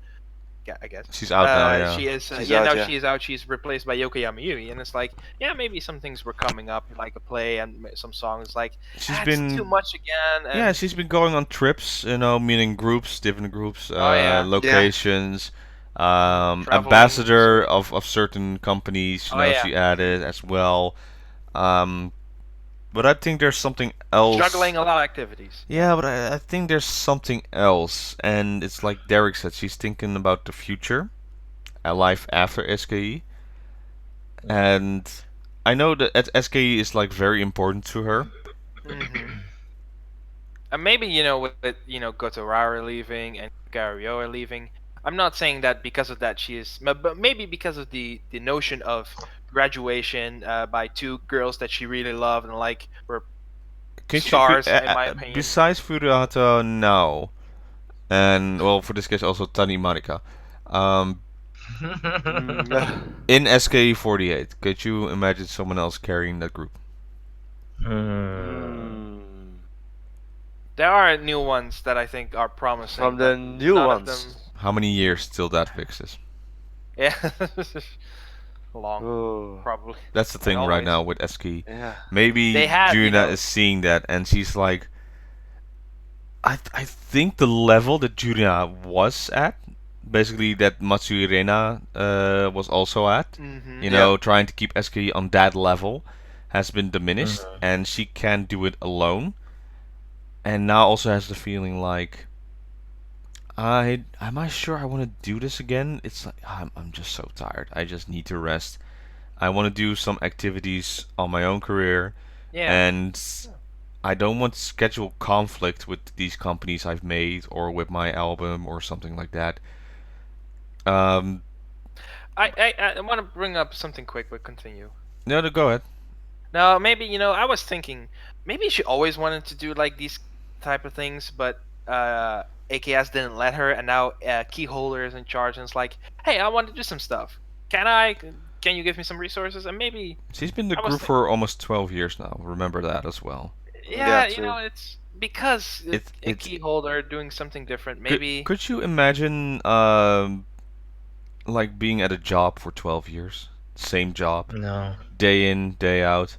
Yeah, I guess She's out now. Yeah. she is. She's Yeah, out, now yeah. she is out. She's replaced by Yokoyama Yui, and it's like, yeah, maybe some things were coming up, like a play and some songs. Like, She's it's been too much again. And Yeah, she's been going on trips, meeting groups, different groups, yeah. locations, Traveling. ambassador of certain companies. Oh, Now yeah. she added as well. But I think there's something else. juggling a lot of activities. Yeah, but I think there's something else, and it's like Derek said, she's thinking about the future, a life after SKE, and I know that SKE is like very important to her. Mm-hmm. maybe with Goto Rara leaving and Gario leaving, I'm not saying that because of that she is, but maybe because of the notion of graduation by two girls that she really loved and like were stars in my opinion. Besides Furata now, and well, for this case also Tani Marika, in SK48, could you imagine someone else carrying that group? There are new ones that I think are promising. From the new ones. How many years till that fixes? Yeah. Long, probably. That's the thing right now with SK. Yeah. Maybe Jurina is seeing that and she's like, I think the level that Jurina was at, basically that Matsui Jurina was also at, trying to keep SK on that level, has been diminished, and she can't do it alone. And now also has the feeling like, am I sure I want to do this again? It's like I'm just so tired. I just need to rest. I want to do some activities on my own career, and I don't want to schedule conflict with these companies I've made or with my album or something like that. I want to bring up something quick, but continue. No, go ahead. No, maybe I was thinking maybe she always wanted to do like these type of things, but AKS didn't let her, and now Keyholder is in charge, and it's like, hey, I want to do some stuff. Can you give me some resources? And maybe she's been in the group for almost 12 years now. Remember that as well. Yeah, it's because it's a Keyholder doing something different. Maybe could you imagine like being at a job for 12 years, same job, day in, day out?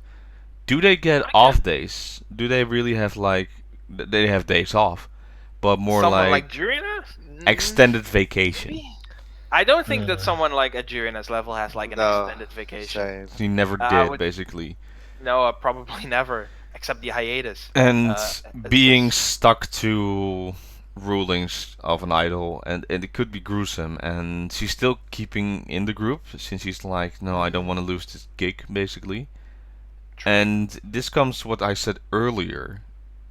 Do they get off days? Do they really have they have days off, but more someone like Jurina? Extended vacation? Maybe? I don't think that someone like a Jurina's level has like an extended vacation. He never did, basically. No, probably never, except the hiatus. And being stuck to rulings of an idol, and it could be gruesome, and she's still keeping in the group since she's like, no, I don't want to lose this gig, basically. True. And this comes what I said earlier.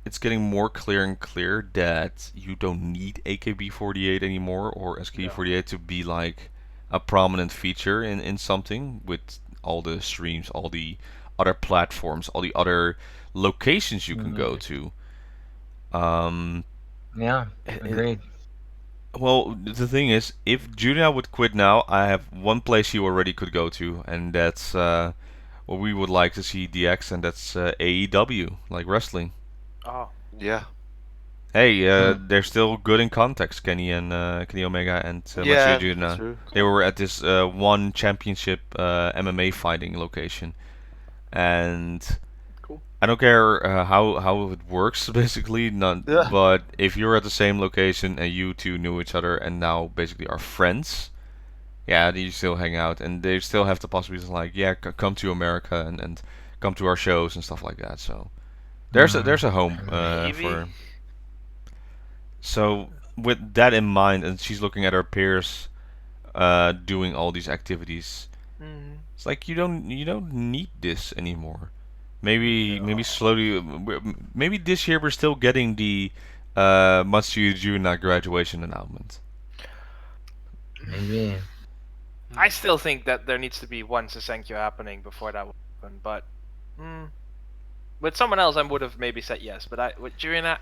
It's getting more clear and clear that you don't need AKB48 anymore or SK48 to be like a prominent feature in something with all the streams, all the other platforms, all the other locations you can go to. Yeah, agreed. Well, the thing is, if Jurina would quit now, I have one place she already could go to, and that's what we would like to see DX, and that's AEW, like wrestling. Oh. Yeah. Hey, they're still good in context, Kenny Omega and Matsui Jurina. They were at this one championship MMA fighting location, and I don't care how it works, basically. But if you're at the same location and you two knew each other and now basically are friends, you still hang out, and they still have the possibility like, come to America and come to our shows and stuff like that. So there's a home for. So with that in mind, and she's looking at her peers doing all these activities, it's like you don't need this anymore. Maybe slowly, maybe this year we're still getting the Matsui Jurina graduation announcement. Maybe. I still think that there needs to be one Sasenkyo happening before that will happen, but with someone else I would have maybe said yes, but with Jurina,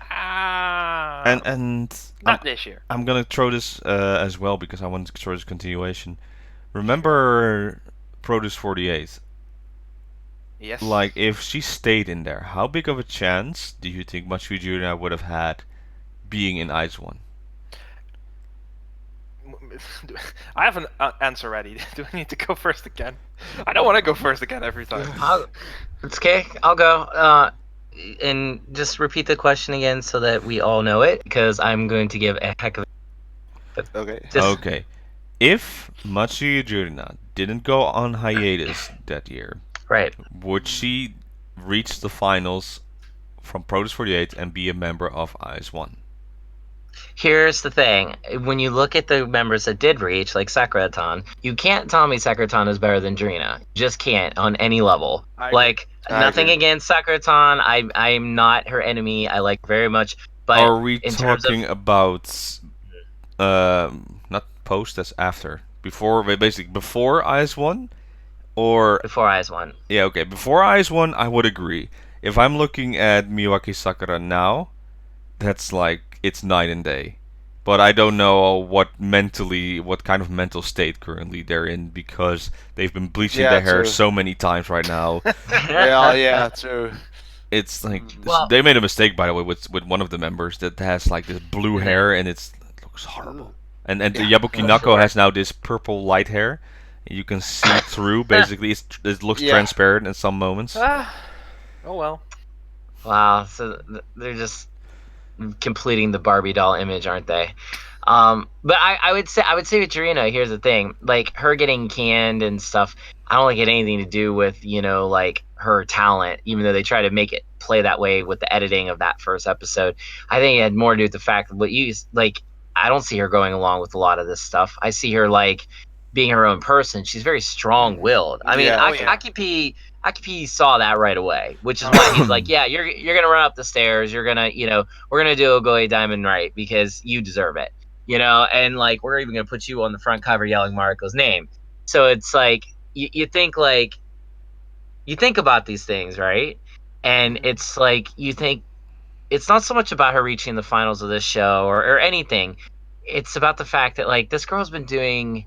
and not this year. I'm gonna throw this as well because I want to throw this continuation. Remember Produce 48? Yes. Like, if she stayed in there, how big of a chance do you think Matsui Jurina would have had being in Ice One? I have an answer ready. Do I need to go first again? I don't want to go first again every time. It's okay. I'll go. And just repeat the question again so that we all know it, because I'm going to give a heck of a... Okay. If Matsui Jurina didn't go on hiatus that year, right, would she reach the finals from Produce 48 and be a member of Ice One? Here's the thing. When you look at the members that did reach, like Sakura-tan, you can't tell me Sakura-tan is better than Jurina. You just can't on any level. Like, nothing against Sakura-tan. I'm not her enemy. I like her very much. But are we in talking terms of, about not post, that's after? Basically before IS-1? Or before IS-1. yeah, okay. Before IS-1, I would agree. If I'm looking at Miyawaki Sakura now, that's like it's night and day. But I don't know what kind of mental state currently they're in, because they've been bleaching their hair so many times right now. yeah, true. It's like they made a mistake, by the way, with one of the members that has like this blue hair, and it looks horrible. And Yabuki Nako has now this purple light hair. You can see through. Basically, it looks transparent in some moments. Oh well. Wow. So they're just completing the Barbie doll image, aren't they? But I would say with Jurina, here's the thing: like her getting canned and stuff, I don't think it had anything to do with like her talent, even though they try to make it play that way with the editing of that first episode. I think it had more to do with the fact that I don't see her going along with a lot of this stuff. I see her like being her own person. She's very strong-willed. I mean, AKB saw that right away, which is why he's like, yeah, you're gonna run up the stairs. You're gonna, we're gonna do a Goei Diamond right because you deserve it, and like we're even gonna put you on the front cover yelling Mariko's name. So it's like you think about these things, right? And it's like you think it's not so much about her reaching the finals of this show or anything. It's about the fact that like this girl's been doing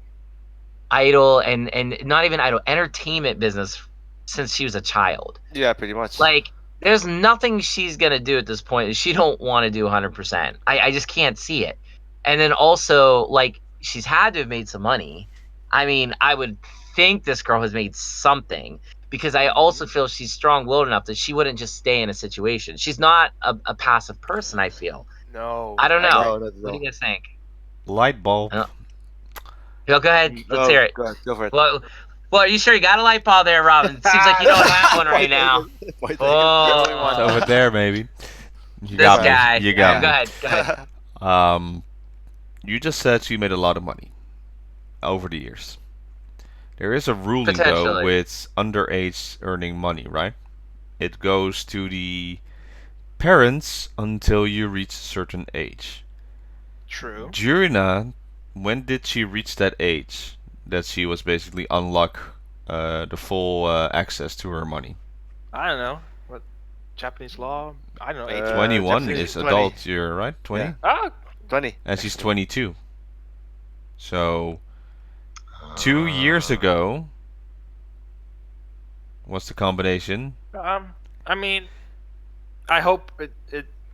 idol and not even idol entertainment business since she was a child. Yeah, pretty much. Like there's nothing she's gonna do at this point that she don't want to do 100%. I just can't see it. And then also like she's had to have made some money. I mean, I would think this girl has made something, because I also feel she's strong-willed enough that she wouldn't just stay in a situation. She's not a passive person, I feel. No. I don't know. No. What do you guys think? Light bulb. Go ahead. Let's hear it. Go for it. Well, are you sure you got a light bulb there, Robin? Seems like you don't have one right now. Oh, it's over there, maybe. You this got guy. Me. You got me. Go ahead. You just said she made a lot of money over the years. There is a ruling though with underage earning money, right? It goes to the parents until you reach a certain age. True. Jurina, when did she reach that age that she was basically unlock the full access to her money? I don't know. What Japanese law? I don't know. 21 Japanese is 20. adult year, right? 20? Yeah. Ah, 20. And she's 22. So 2 years ago, what's the combination? I mean, I hope it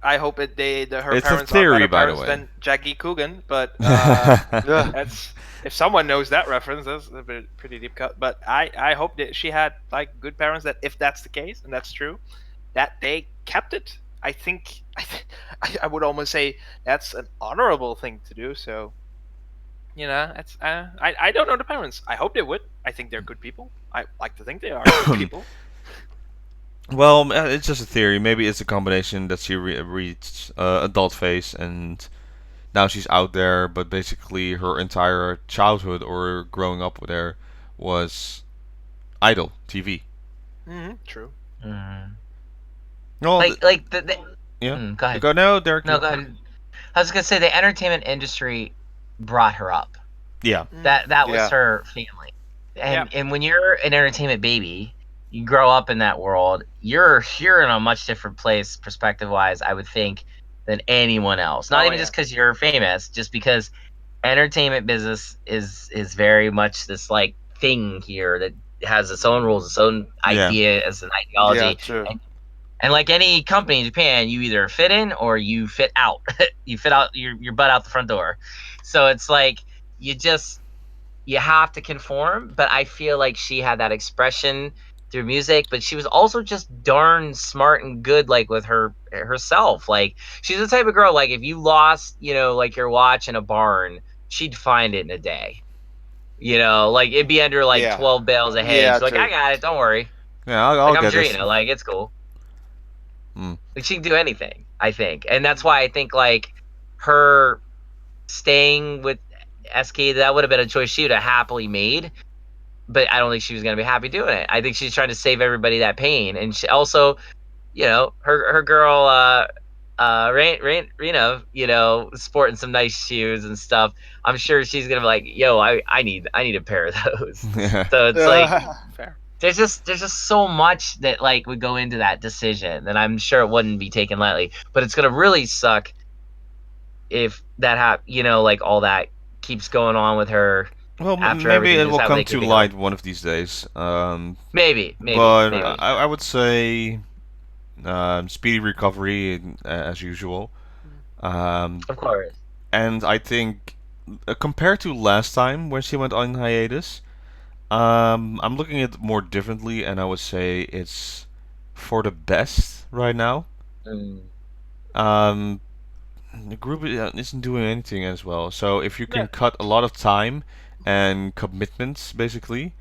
her it's parents a theory, are better by the parents way. than Jackie Coogan, but that's if someone knows that reference, that's a pretty deep cut. But I hope that she had like good parents, that if that's the case and that's true, that they kept it. I think I would almost say that's an honorable thing to do. So, it's I don't know the parents. I hope they would. I think they're good people. I like to think they are good people. Well, it's just a theory. Maybe it's a combination that she reached adult phase and now she's out there, but basically her entire childhood or growing up with her was idol TV. True. No, yeah. Go ahead. No, Derek. No, go ahead. I was gonna say the entertainment industry brought her up. Yeah. That was her family, and when you're an entertainment baby, you grow up in that world. You're in a much different place, perspective-wise, I would think, than anyone else. Not even just because you're famous, just because entertainment business is very much this like thing here that has its own rules, its own idea as an ideology. Yeah, true. And like any company in Japan, you either fit in or you fit out. You fit out your butt out the front door. So it's like you have to conform. But I feel like she had that expression through music, but she was also just darn smart and good, like with herself. Like she's the type of girl, like if you lost, like your watch in a barn, she'd find it in a day. Like it'd be under like 12 bales of hay. Yeah, She's like, I got it, don't worry. Yeah, I'll get Jurina, this. like it's cool. Like she can do anything, I think, and that's why I think like her staying with SK, that would have been a choice she would have happily made. But I don't think she was going to be happy doing it. I think she's trying to save everybody that pain. And she also, her girl, Rena, sporting some nice shoes and stuff. I'm sure she's going to be like, yo, I need a pair of those. Yeah. So it's like, Fair. there's just so much that like would go into that decision, and I'm sure it wouldn't be taken lightly. But it's gonna really suck if that like all that keeps going on with her. Well, after maybe everything it just will happened, come they could to be light going- one of these days. Maybe. But maybe. I would say speedy recovery as usual. Of course. And I think compared to last time when she went on hiatus, I'm looking at it more differently, and I would say it's for the best right now. Mm. The group isn't doing anything as well, so if you can Yeah. cut a lot of time and commitments, basically,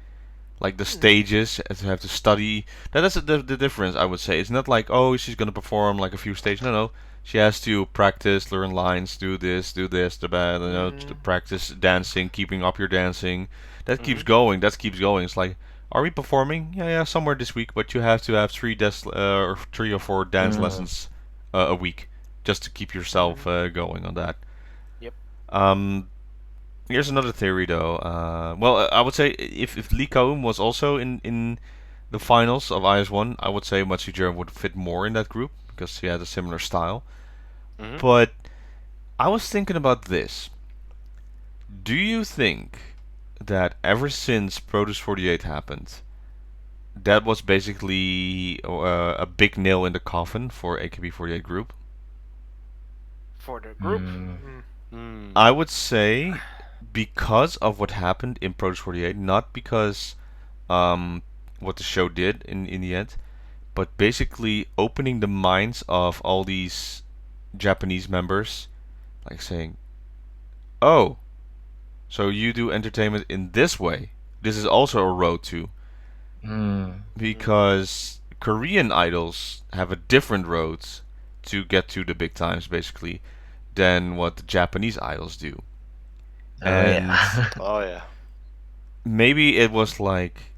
like the stages to have to study, that's the difference. I would say it's not like, oh, she's gonna perform like a few stages. No, she has to practice, learn lines, do this, to practice dancing, keeping up your dancing. That keeps going. That keeps going. It's like, are we performing? Yeah, somewhere this week, but you have to have 3 or 4 dance lessons a week just to keep yourself going on that. Yep. Here's another theory, though. Well, I would say if Lee Kaum was also in the finals of IS1, I would say Matsui Jurina would fit more in that group because he had a similar style. But I was thinking about this. Do you think that ever since Produce 48 happened, that was basically a big nail in the coffin for AKB48 group? For the group. I would say because of what happened in Produce 48, not because what the show did in the end, but basically opening the minds of all these Japanese members, like saying, oh, so you do entertainment in this way. This is also a road to. Because Korean idols have a different road to get to the big times, basically, than what the Japanese idols do. Oh yeah. Maybe it was like,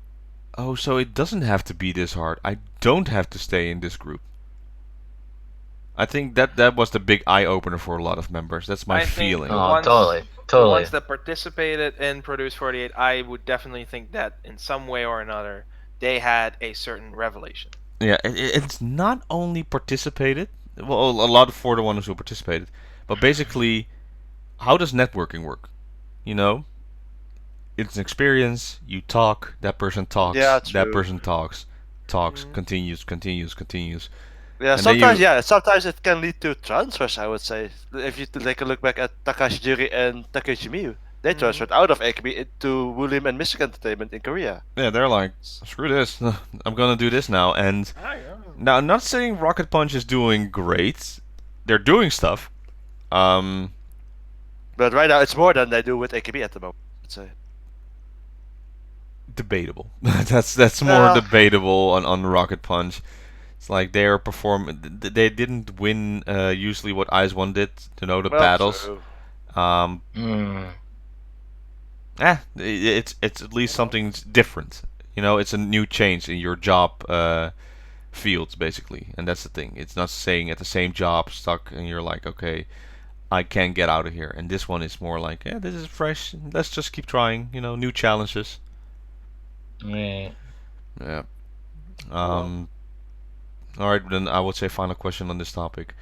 oh, so it doesn't have to be this hard. I don't have to stay in this group. I think that was the big eye opener for a lot of members. That's my feeling. Oh, totally. The ones that participated in Produce 48, I would definitely think that in some way or another they had a certain revelation. Yeah, it's not only participated. Well, a lot for the ones who participated, but basically, how does networking work? It's an experience. You talk. That person talks. Yeah, that true. person talks. Continues. Yeah, sometimes it can lead to transfers, I would say. If you take a look back at Takashi Juri and Takeuchi Miyu, they transferred out of AKB into William and Mystic Entertainment in Korea. Yeah, they're like, screw this, I'm gonna do this now. And now, I'm not saying Rocket Punch is doing great. They're doing stuff. But right now, it's more than they do with AKB at the moment, I'd say. Debatable. that's more debatable on Rocket Punch. It's like they're performing. They didn't win usually what IS1 did. The battles. True. It's at least something different. It's a new change in your job fields, basically, and that's the thing. It's not saying at the same job stuck, and you're like, okay, I can't get out of here. And this one is more like, yeah, this is fresh. Let's just keep trying. New challenges. Yeah. Yeah. All right, then I would say final question on this topic.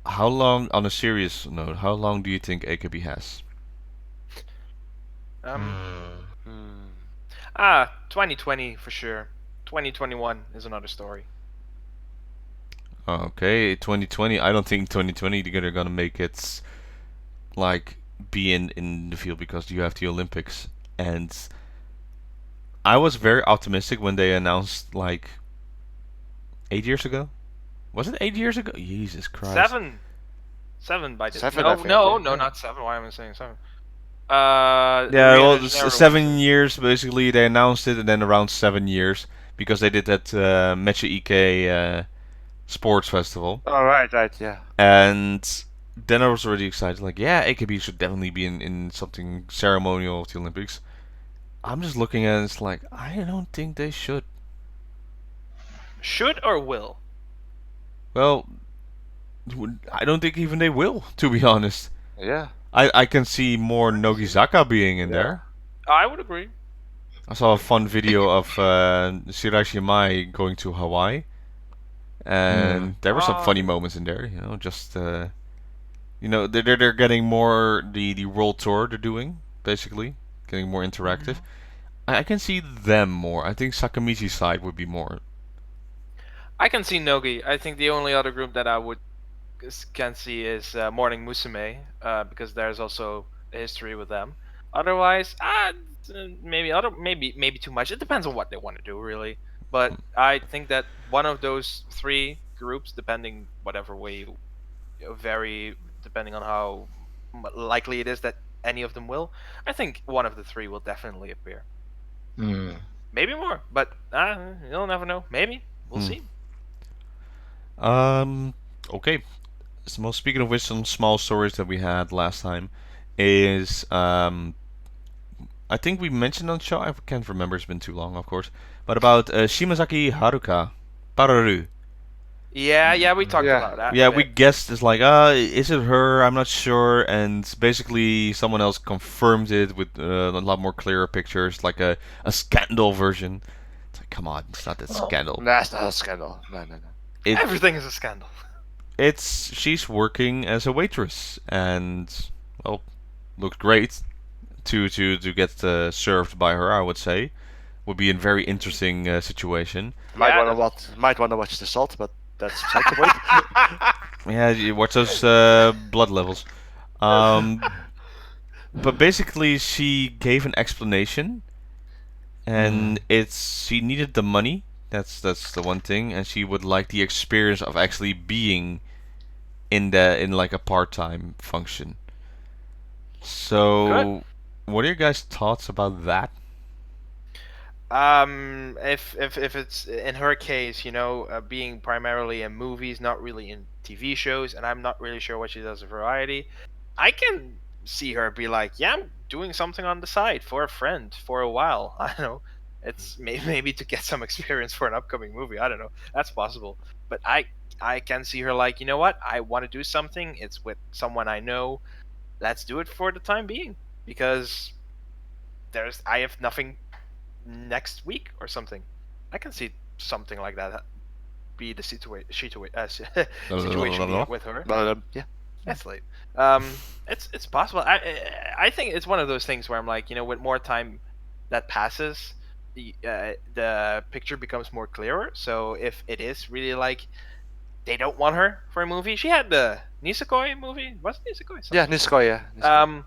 How long, on a serious note, how long do you think AKB has? 2020 for sure. 2021 is another story. Okay, 2020. I don't think 2020 they're gonna make it like be in the field because you have the Olympics. And I was very optimistic when they announced like 8 years ago. Was it 8 years ago? Jesus Christ. 7 by this. Seven, I think, No, yeah. not 7. Why am I saying 7? Yeah, well, it's 7 years basically. They announced it, and then around 7 years because they did that Mecha Ike Sports Festival. Oh, right, yeah. And then I was already excited. Like, yeah, AKB should definitely be in something ceremonial of the Olympics. I'm just looking at it, it's like, I don't think they should. Should or will? Well, I don't think even they will, to be honest. Yeah. I can see more Nogizaka being in there. I would agree. I saw a fun video of Shirashi Mai going to Hawaii, and there were some funny moments in there. You know, just they're getting more the world tour they're doing, basically getting more interactive. I can see them more. I think Sakamichi's side would be more. I can see Nogi. I think the only other group that I can see is Morning Musume, because there's also a history with them. Otherwise, maybe too much. It depends on what they want to do, really. But I think that one of those three groups, depending whatever way vary, depending on how likely it is that any of them will, I think one of the three will definitely appear. Maybe more, but you'll never know. Maybe we'll see. Okay. So, speaking of which, some small stories that we had last time is I think we mentioned on the show. I can't remember. It's been too long, of course. But about Shimazaki Haruka, Pararu. Yeah, we talked about that. Yeah, we guessed it's like, is it her? I'm not sure. And basically, someone else confirmed it with a lot more clearer pictures, like a scandal version. It's like, come on, it's not that scandal. That's not a scandal. No. Everything is a scandal. She's working as a waitress, and well, looks great. To get served by her, I would say, would be a very interesting situation. Might want to watch the salt, but that's beside the point. Yeah, you watch those blood levels. But basically, she gave an explanation, and she needed the money. That's the one thing, and she would like the experience of actually being in like a part-time function. So, good. What are your guys' thoughts about that? If it's in her case, being primarily in movies, not really in TV shows, and I'm not really sure what she does in variety, I can see her be like, yeah, I'm doing something on the side for a friend for a while. I don't know. It's maybe to get some experience for an upcoming movie. I don't know. That's possible. But I can see her like, you know what? I want to do something. It's with someone I know. Let's do it for the time being. Because I have nothing next week or something. I can see something like that be the situation with her. Yeah, that's late. It's possible. I think it's one of those things where I'm like, with more time that passes, the picture becomes more clearer. So if it is really like they don't want her for a movie, she had the Nisekoi movie. Was it Nisekoi? Yeah, Nisekoi. Yeah.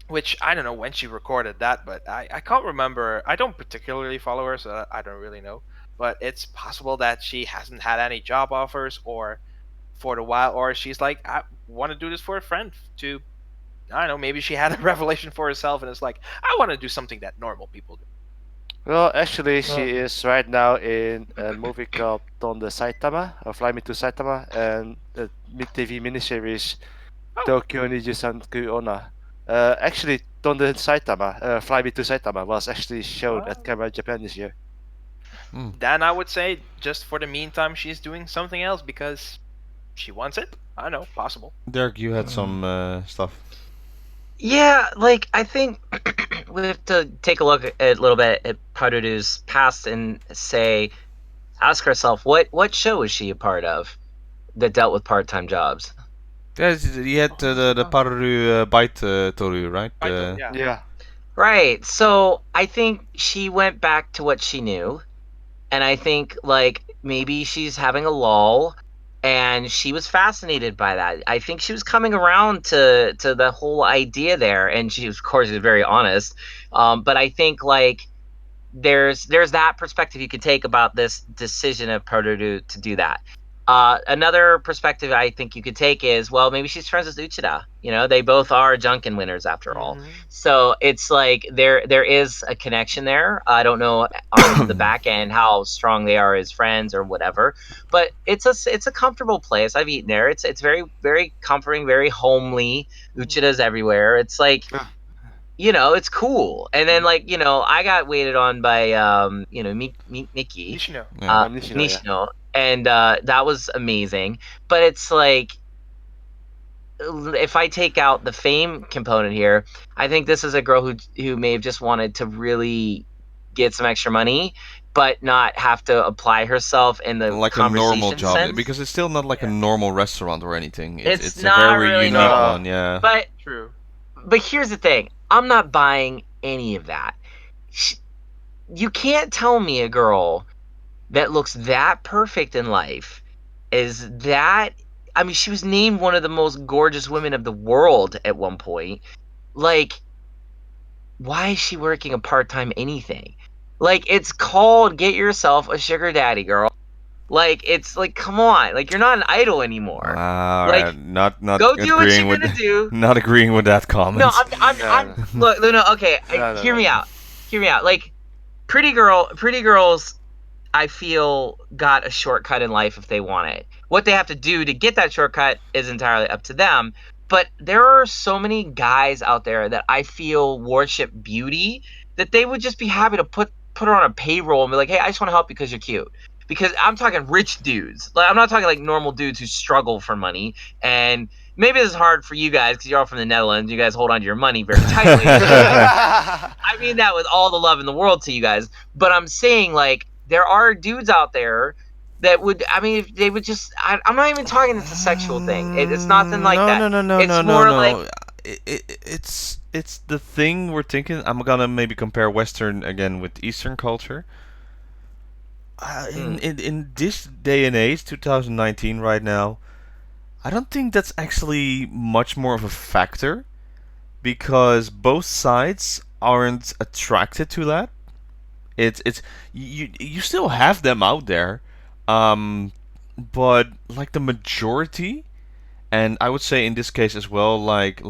Which I don't know when she recorded that, but I can't remember. I don't particularly follow her, so I don't really know. But it's possible that she hasn't had any job offers or for a while, or she's like, I want to do this for a friend to, I don't know, maybe she had a revelation for herself and it's like, I want to do something that normal people do. Well, actually, she is right now in a movie called Tonde Saitama, or Fly Me to Saitama, and the TV miniseries Tokyo Nijusanku Onna. Actually, Tonde Saitama, Fly Me to Saitama, was actually shown at Camera Japan this year. Then I would say, just for the meantime, she's doing something else because she wants it. I don't know, possible. Derek, you had some stuff. Yeah, like, I think we have to take a look at a little bit at Pararu's past and ask ourselves, what show is she a part of that dealt with part-time jobs? Yeah, you had the Pararu Bite Toru, right? Yeah. Right, so I think she went back to what she knew, and I think, like, maybe she's having a lull, and she was fascinated by that. I think she was coming around to the whole idea there, and she, of course, is very honest. But I think, like, there's that perspective you could take about this decision of Pararu to do that. Another perspective I think you could take is, well, maybe she's friends with Uchida. You know, they both are Junkin winners after all. So it's like there is a connection there. I don't know on the back end how strong they are as friends or whatever, but it's a comfortable place. I've eaten there. It's very, very comforting, very homely. Uchida's everywhere. It's like, you know, it's cool. And then, like, you know, I got waited on by you know, Miki Nishino. Nishino, and that was amazing. But it's like, if I take out the fame component here, I think this is a girl who may have just wanted to really get some extra money, but not have to apply herself in the like a conversation normal job, sense. because it's still not like a normal restaurant or anything. It's not a very really unique normal. one, yeah. But True. But here's the thing: I'm not buying any of that. You can't tell me a girl that looks that perfect in life is that. I mean, she was named one of the most gorgeous women of the world at one point. Like, why is she working a part-time anything? Like, it's called get yourself a sugar daddy, girl. Like, it's like, come on, like, you're not an idol anymore. Like, not go do what agreeing you're with gonna do. not agreeing with that comment. No, I'm look, no, okay, hear me out. Hear me out. Like, pretty girls, I feel, got a shortcut in life if they want it. What they have to do to get that shortcut is entirely up to them. But there are so many guys out there that I feel worship beauty that they would just be happy to put her on a payroll and be like, hey, I just want to help because you're cute. Because I'm talking rich dudes. Like, I'm not talking like normal dudes who struggle for money. And maybe this is hard for you guys because you're all from the Netherlands. You guys hold on to your money very tightly. I mean that with all the love in the world to you guys. But I'm saying, like, there are dudes out there that would, I mean, if they would just, I'm not even talking it's a sexual thing. It's nothing like that. It's more like, it's the thing we're thinking. I'm gonna maybe compare Western again with Eastern culture. In this day and age, 2019 right now, I don't think that's actually much more of a factor, because both sides aren't attracted to that. It's you still have them out there, but like the majority, and I would say in this case as well, like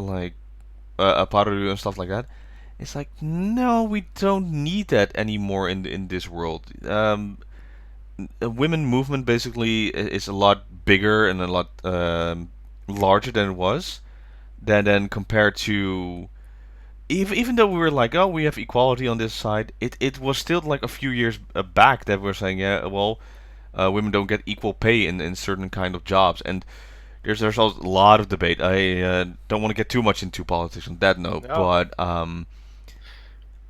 Paru and stuff like that. It's like, no, we don't need that anymore in this world. The women movement basically is a lot bigger and a lot larger than it was, than compared to, even though we were like, oh, we have equality on this side, it was still like a few years back that we're saying, yeah, well, women don't get equal pay in certain kind of jobs, and there's a lot of debate. I don't want to get too much into politics on that note, but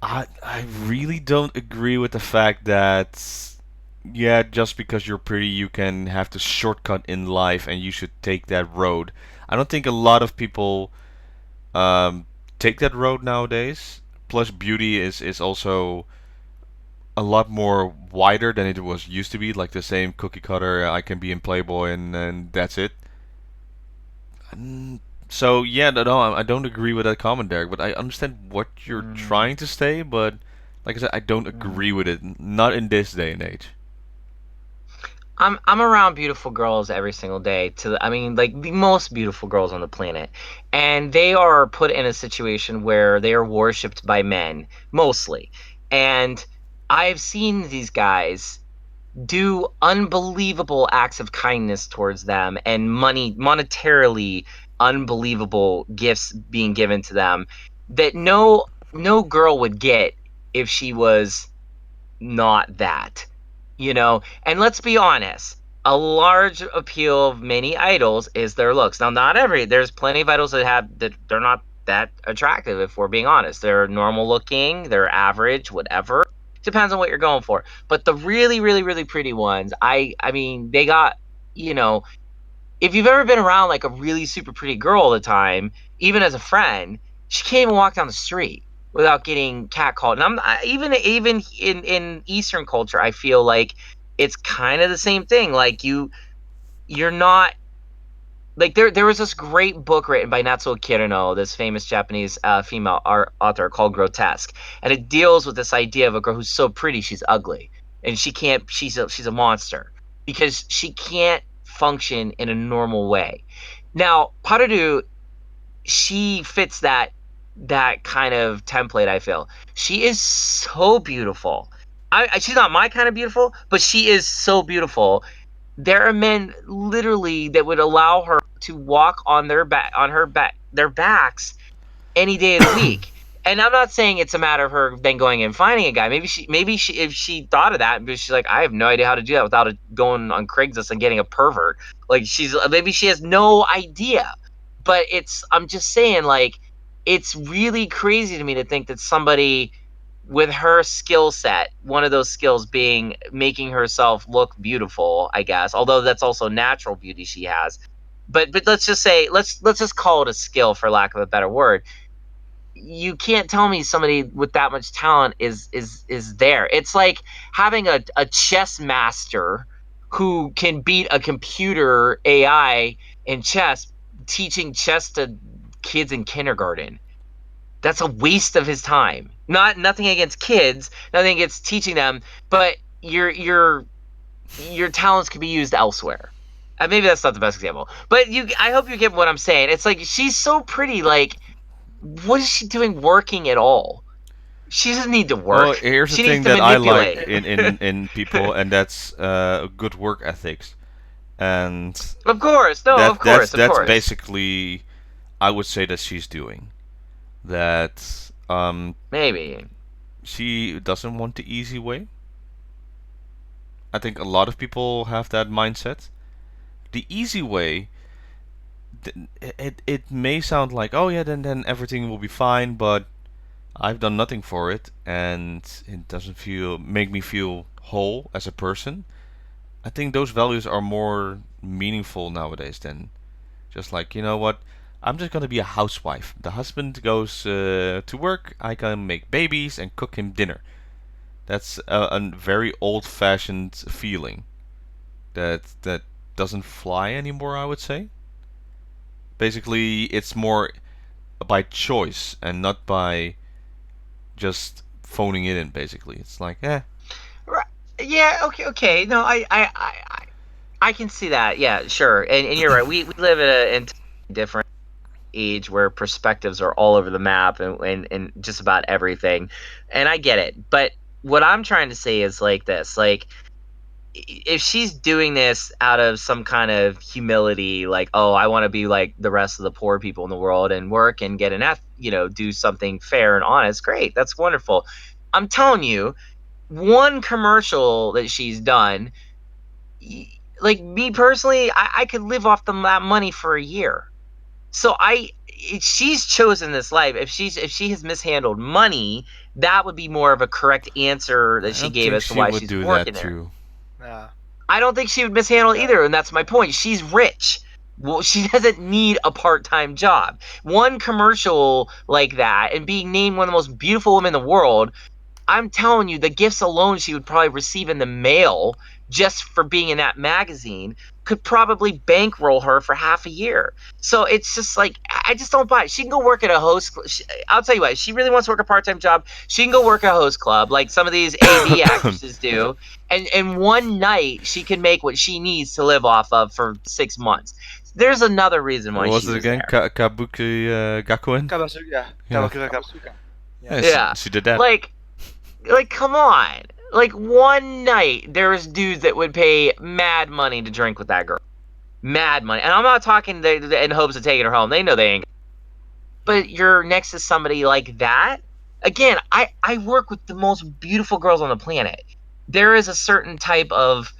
I really don't agree with the fact that, yeah, just because you're pretty, you can have the shortcut in life and you should take that road. I don't think a lot of people take that road nowadays. Plus, beauty is also a lot more wider than it was used to be. Like the same cookie cutter, I can be in Playboy and that's it. So yeah, no, I don't agree with that comment, Derek. But I understand what you're trying to say. But like I said, I don't agree with it. Not in this day and age. I'm around beautiful girls every single day. I mean, like, the most beautiful girls on the planet, and they are put in a situation where they are worshipped by men mostly, and I've seen these guys do unbelievable acts of kindness towards them, and monetarily unbelievable gifts being given to them that no girl would get if she was not that. You know, and let's be honest, a large appeal of many idols is their looks. Now, there's plenty of idols that they're not that attractive, if we're being honest. They're normal looking, they're average, whatever. Depends on what you're going for. But the really, really, really pretty ones, I mean, they got, you know, if you've ever been around like a really super pretty girl all the time, even as a friend, she can't even walk down the street without getting catcalled. And even in Eastern culture, I feel like it's kind of the same thing. Like, you're not, like, there was this great book written by Natsuo Kirino, this famous Japanese female author, called Grotesque, and it deals with this idea of a girl who's so pretty she's ugly, and she's a monster because she can't function in a normal way. Now, Paruru, she fits that kind of template, I feel. She is so beautiful. She's not my kind of beautiful, but she is so beautiful. There are men literally that would allow her to walk on their backs any day of the week. And I'm not saying it's a matter of her then going and finding a guy. Maybe she, if she thought of that, but she's like, I have no idea how to do that without going on Craigslist and getting a pervert. Like maybe she has no idea. But I'm just saying, like, it's really crazy to me to think that somebody with her skill set, one of those skills being making herself look beautiful, I guess, although that's also natural beauty she has. But let's just say, let's just call it a skill for lack of a better word. You can't tell me somebody with that much talent is there. It's like having a chess master who can beat a computer AI in chess, teaching chess to kids in kindergarten. That's a waste of his time. Nothing against kids, nothing against teaching them, but your talents could be used elsewhere. Maybe that's not the best example, but I hope you get what I'm saying. It's like she's so pretty. Like, what is she doing working at all? She doesn't need to work. Well, here's the thing that I like in people, and that's good work ethics. And of course, that's basically, I would say, that she's doing. That maybe she doesn't want the easy way. I think a lot of people have that mindset. The easy way, it may sound like, oh yeah, then everything will be fine, but I've done nothing for it, and it doesn't make me feel whole as a person. I think those values are more meaningful nowadays than just like, you know what, I'm just gonna be a housewife. The husband goes to work, I can make babies and cook him dinner. That's a very old-fashioned feeling that doesn't fly anymore, I would say. Basically, it's more by choice and not by just phoning it in. Basically, it's like, right. Yeah, okay. No, I can see that. Yeah, sure. And you're right. We live in a different age where perspectives are all over the map and just about everything. And I get it. But what I'm trying to say is like this, like, if she's doing this out of some kind of humility, like, oh, I want to be like the rest of the poor people in the world and work and get do something fair and honest, great. That's wonderful. I'm telling you, one commercial that she's done, like me personally, I could live off that money for a year. So she's chosen this life. If she has mishandled money, that would be more of a correct answer that she gave as to why she's working there. I don't think she would mishandle either, and that's my point. She's rich. Well, she doesn't need a part-time job. One commercial like that, and being named one of the most beautiful women in the world, I'm telling you, the gifts alone she would probably receive in the mail just for being in that magazine could probably bankroll her for half a year. So it's just like, I just don't buy it. She can go work at a host. I'll tell you what, if she really wants to work a part-time job, she can go work at a host club like some of these AV actresses do. And one night she can make what she needs to live off of for 6 months. There's another reason why was it again? Kabuki Gakuen? Yeah. She did that. Like, come on. Like, one night, there's dudes that would pay mad money to drink with that girl. Mad money. And I'm not talking in hopes of taking her home. They know they ain't. But you're next to somebody like that. Again, I work with the most beautiful girls on the planet. There is a certain type of,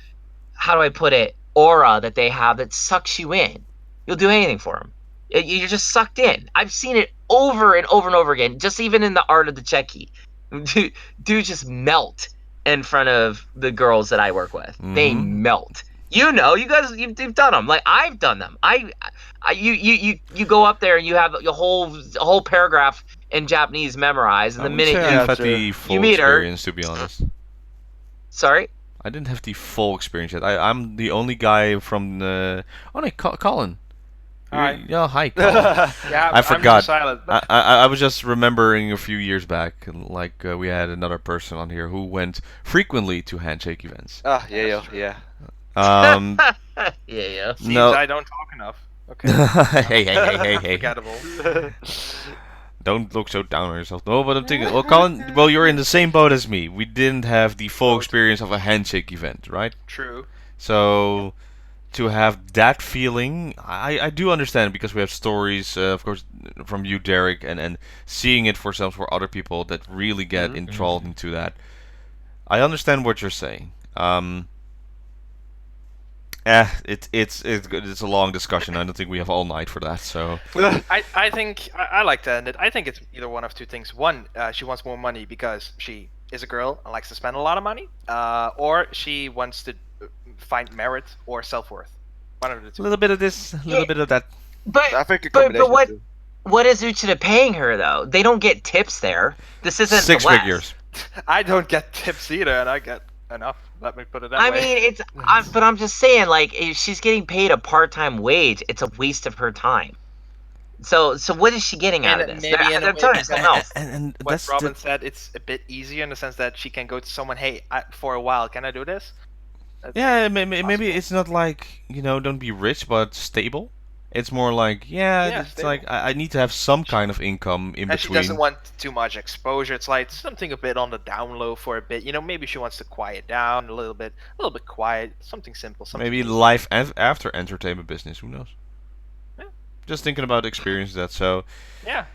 how do I put it, aura that they have that sucks you in. You'll do anything for them. You're just sucked in. I've seen it over and over and over again, just even in the art of the Checky. Dude just melt in front of the girls that I work with. Mm-hmm. They melt. You know, you guys, you've done them. Like, I've done them. You go up there and you have a whole paragraph in Japanese memorized, and the minute I've had the full experience, to be honest. Sorry? I didn't have the full experience yet. I'm the only guy from the... Oh, no, Colin. Hi. Yeah, hi, Colin. Yeah, I forgot. Silent, but... I was just remembering a few years back, like we had another person on here who went frequently to handshake events. Yeah. Yeah. Seems No. I don't talk enough. Okay. hey. Forgettable. Don't look so down on yourself. No, but I'm thinking, well, Colin, well, you're in the same boat as me. We didn't have the full experience of a handshake event, right? True. So, to have that feeling, I do understand because we have stories, of course, from you, Derek, and seeing it for some for other people that really get enthralled into that. I understand what you're saying. It's a long discussion. I don't think we have all night for that. So I think I like to end it. I think it's either one of two things. One, she wants more money because she is a girl and likes to spend a lot of money, or she wants to find merit or self-worth. One of the two. a little bit of this, a little bit of that. But I think a combination what of two. what is Uchida paying her though? They don't get tips there. This isn't Six the West. figures. I don't get tips either, and I get enough. Let me put it that I way. mean, but I'm just saying, like, if she's getting paid a part-time wage, it's a waste of her time. So what is she getting out of this? Maybe in a They're way telling her something else. And what that's Robin said, it's a bit easier in the sense that she can go to someone, hey, for a while, can I do this? yeah, maybe it's not like, don't be rich, but stable. It's more like, it's stable. like I need to have some kind of income in And she between. doesn't want too much exposure. It's like something a bit on the down low for a bit. Maybe she wants to quiet down a little bit quiet, something simple. Something Maybe easy. life after entertainment business. Who knows? Yeah. Just thinking about experience that. So. Yeah.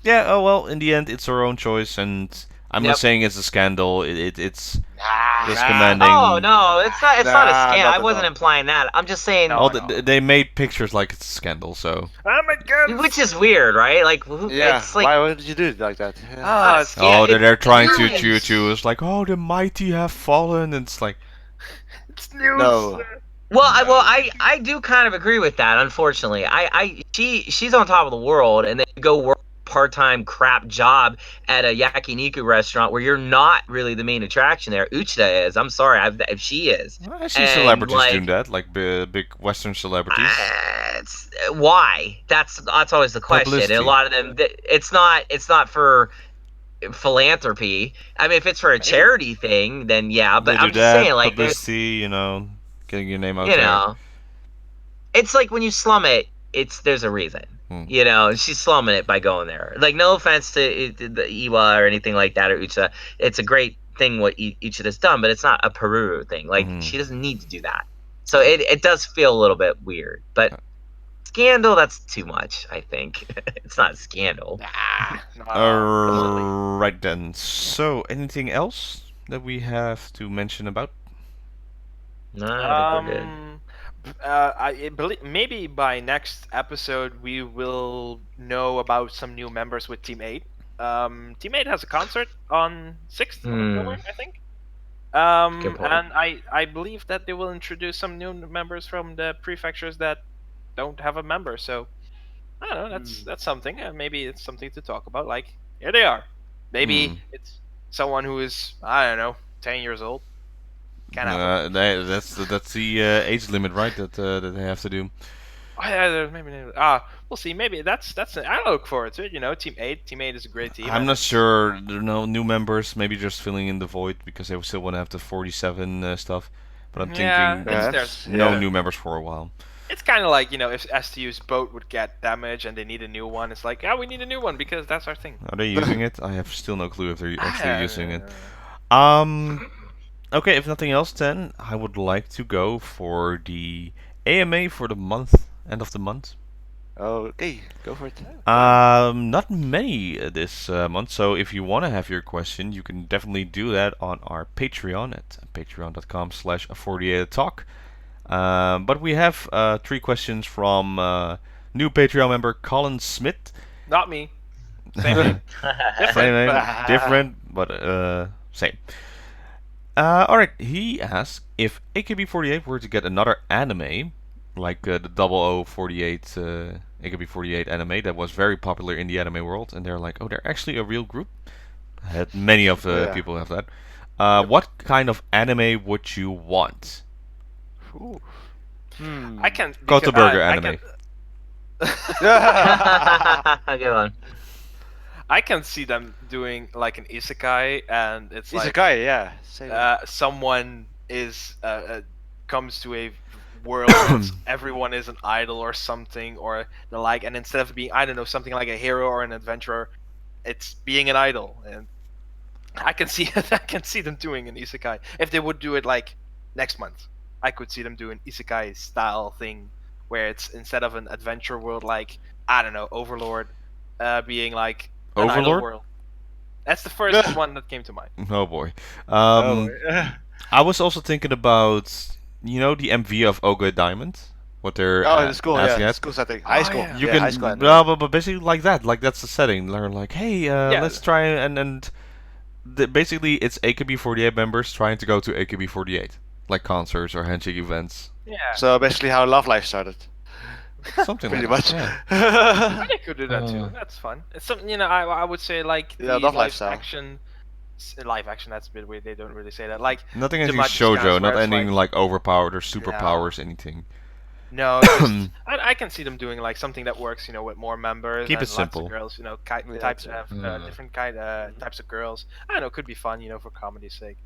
Yeah. Oh well. In the end, it's her own choice, and I'm not saying it's a scandal. It's just commending. Oh no, it's not. It's not a scam. not I at wasn't all. implying that. I'm just saying. Oh, they made pictures like it's a scandal. So. Oh my god. Which is weird, right? Like, Yeah. it's like. Why would you do it like that? Yeah. Yeah, They're trying to news. It's like, oh, the mighty have fallen, and it's like. It's news. No. Well, I do kind of agree with that. Unfortunately, she's on top of the world, and then you go work a part-time crap job at a yakiniku restaurant where you're not really the main attraction there. Uchida is. I'm sorry, if she is. I see celebrities doing that, like big Western celebrities. Why? That's always the question. Publicity. And a lot of them, it's not for philanthropy. I mean, if it's for a charity thing, then yeah. But They I'm do just that, saying, like, publicity, getting your name out there. It's like when you slum it, there's a reason. She's slumming it by going there. Like, no offense to the Iwa or anything like that or Ucha. It's a great thing what Uchida's done, but it's not a Peru thing. Like, she doesn't need to do that. So it does feel a little bit weird. But scandal, that's too much, I think. It's not a scandal. Right then. So, anything else that we have to mention about? No, I think we're good. I believe maybe by next episode we will know about some new members with Team 8. Team 8 has a concert on 6th of October, I think. Good point. And I believe that they will introduce some new members from the prefectures that don't have a member. So I don't know. That's something. Maybe it's something to talk about. Like, here they are. Maybe it's someone who is, I don't know, 10 years old. Can't happen. That's the age limit, right? That they have to do. Maybe. We'll see. Maybe that's. I look forward to it. Team 8. Team 8 is a great team. I'm not sure. There are no new members. Maybe just filling in the void because they still want to have the 47 stuff. But I'm thinking no new members for a while. It's kind of like, if STU's boat would get damaged and they need a new one, it's like, we need a new one because that's our thing. Are they using it? I have still no clue if they're actually using it. Okay, if nothing else, then I would like to go for the AMA for the end of the month. Okay, go for it. Not many this month, so if you want to have your question, you can definitely do that on our Patreon at patreon.com/a48talk. But we have 3 questions from new Patreon member Colin Smith. Not me. Same name. Different, but same. Alright, he asks, if AKB48 were to get another anime, like the 0048 AKB48 anime that was very popular in the anime world, and they're like, oh, they're actually a real group. Many of the people have that. What kind of anime would you want? I can. Kato Burger anime. Good one. I can see them doing like an isekai, and it's Isekai, like someone is comes to a world where everyone is an idol or something or the like, and instead of being, I don't know, something like a hero or an adventurer, it's being an idol. And I can see them doing an isekai. If they would do it like next month, I could see them do an isekai style thing where it's instead of an adventure world like, I don't know, Overlord, being like an idol Overlord? world. That's the first one that came to mind. Oh boy. Oh, I was also thinking about, you know, the MV of Oga Diamond. What they're in school, asking yeah, at. school setting, high school. yeah. You Yeah, can, high school anime. but basically like that. Like that's the setting. They're like, hey, let's try and basically it's AKB48 members trying to go to AKB48, like concerts or handshake events. Yeah. So basically, how Love Life started. Something Pretty like much. that. Yeah. They could do that too. That's fun. It's something, you know. I would say like Yeah, the love live lifestyle. action. Live action. That's a bit weird. They don't really say that. Like Nothing the against Magicians, shoujo, not where it's anything like overpowered or superpowers, anything. no. Just, I can see them doing like something that works. You know, with more members. Keep and it lots simple. Of girls. You know, Yeah, types yeah. of different types of girls. I don't know. Could be fun. You know, for comedy's sake.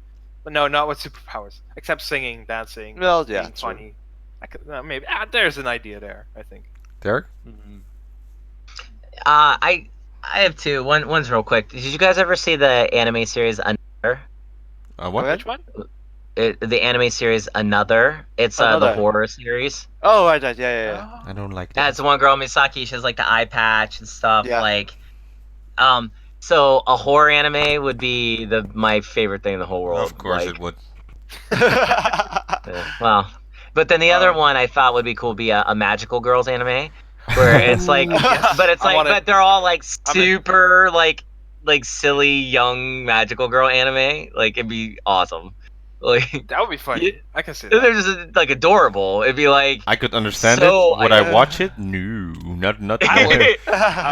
But no, not with superpowers. Except singing, dancing. Well, yeah, being true. funny. I could maybe. There's an idea there. I think. Derek? Mhm. I have two. One's real quick. Did you guys ever see the anime series Another? What? Okay. Which one? The anime series Another. It's the Another. horror series. Oh, right, yeah. I don't like Yeah, that. it's the one girl Misaki. She has like the eye patch and stuff. Yeah. Like, so a horror anime would be my favorite thing in the whole world. Of course like, it would. yeah, well, but then the other one I thought would be cool would be a magical girls anime, where it's like, Yes, but it's I like, want it. but they're all like I'm in. super like silly young magical girl anime. Like it'd be awesome. Like That would be funny. Yeah. I can see they're that. just like adorable. It'd be like I could understand So, it. Would I I- watch it? No, not. I would. I,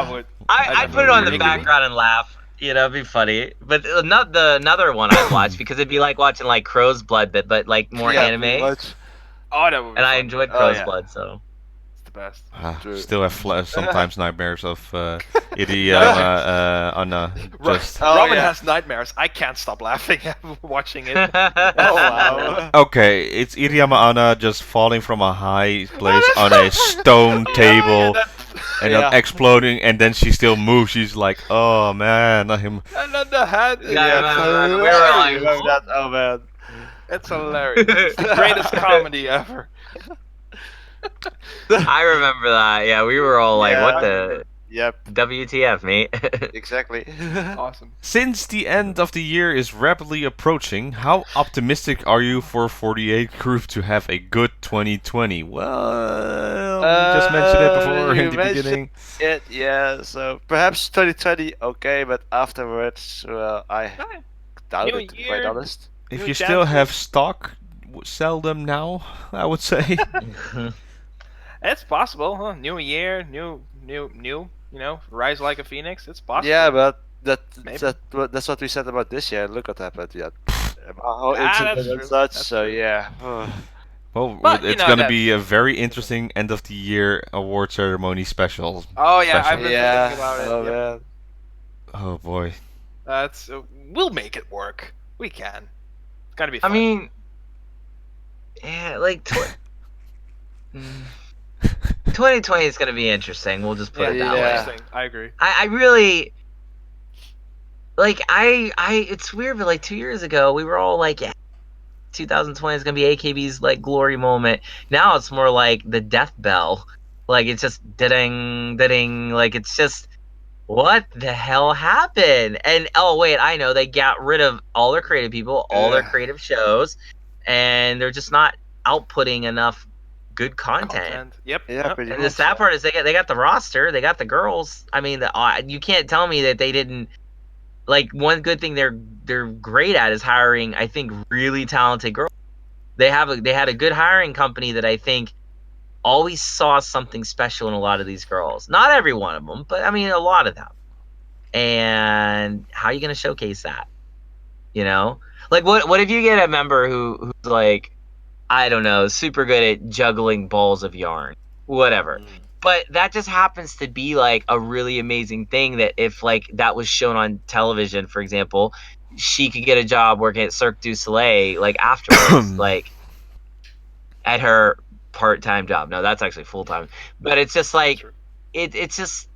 I would. I don't put it know, on the really. background and laugh. You know, it'd be funny. But not the another one I'd watch because it'd be like watching like Crow's Blood, but like more Yeah, anime. pretty much. Oh, that would be And I fun. enjoyed Oh, Crow's yeah. Blood, so. It's the best. True. Still have sometimes nightmares of Iriyama Anna just. Oh, Robin yeah. has nightmares. I can't stop laughing watching it. Oh, wow. Okay, it's Iriyama Anna just falling from a high place on a stone table and then Yeah. exploding, and then she still moves. She's like, oh man, I'm. And then the head. Yeah, we we were like, remember that. Oh, man. It's hilarious. It's the greatest comedy ever. I remember that. Yeah, we were all like, Yeah, what I the Yep, WTF, mate? exactly. Awesome. Since the end of the year is rapidly approaching, how optimistic are you for 48 Group to have a good 2020? Well, we just mentioned it before you in the mentioned beginning. Yeah, so perhaps 2020, okay, but afterwards, well, I doubt New it, to be year. quite honest. If New you still chances. have stock, sell them now, I would say. It's possible, huh? New year, new. You know, rise like a phoenix. It's possible. Yeah, but Maybe. that's what we said about this year. Look what happened. Yeah, how that's incident true. and such. That's So true. yeah. Well, But, you it's know, gonna that's- be a very interesting end of the year award ceremony special. Oh yeah, I've Special. been Yeah. thinking about it. Oh Yep. man. Oh boy. That's we'll make it work. We can. It's gonna be I fun. mean, yeah, like 2020 is gonna be interesting. We'll just put it that way. interesting. I agree. I really like it's weird, but like 2 years ago we were all like, yeah, 2020 is gonna be AKB's like glory moment. Now it's more like the death bell. Like it's just ding, like it's just what the hell happened? And oh wait, I know they got rid of all their creative people, all their Yeah. creative shows, and they're just not outputting enough good content. Yep. Yeah, yep. pretty And much. the sad part is they got the roster, they got the girls. I mean, you can't tell me that they didn't. Like one good thing they're great at is hiring. I think really talented girls. They had a good hiring company that I think always saw something special in a lot of these girls. Not every one of them, but I mean a lot of them. And how are you going to showcase that? You know, like what if you get a member who's like, I don't know, super good at juggling balls of yarn, whatever. But that just happens to be like a really amazing thing that if like that was shown on television, for example, she could get a job working at Cirque du Soleil like afterwards, like at her part-time job. No, that's actually full-time. But it's just like it's just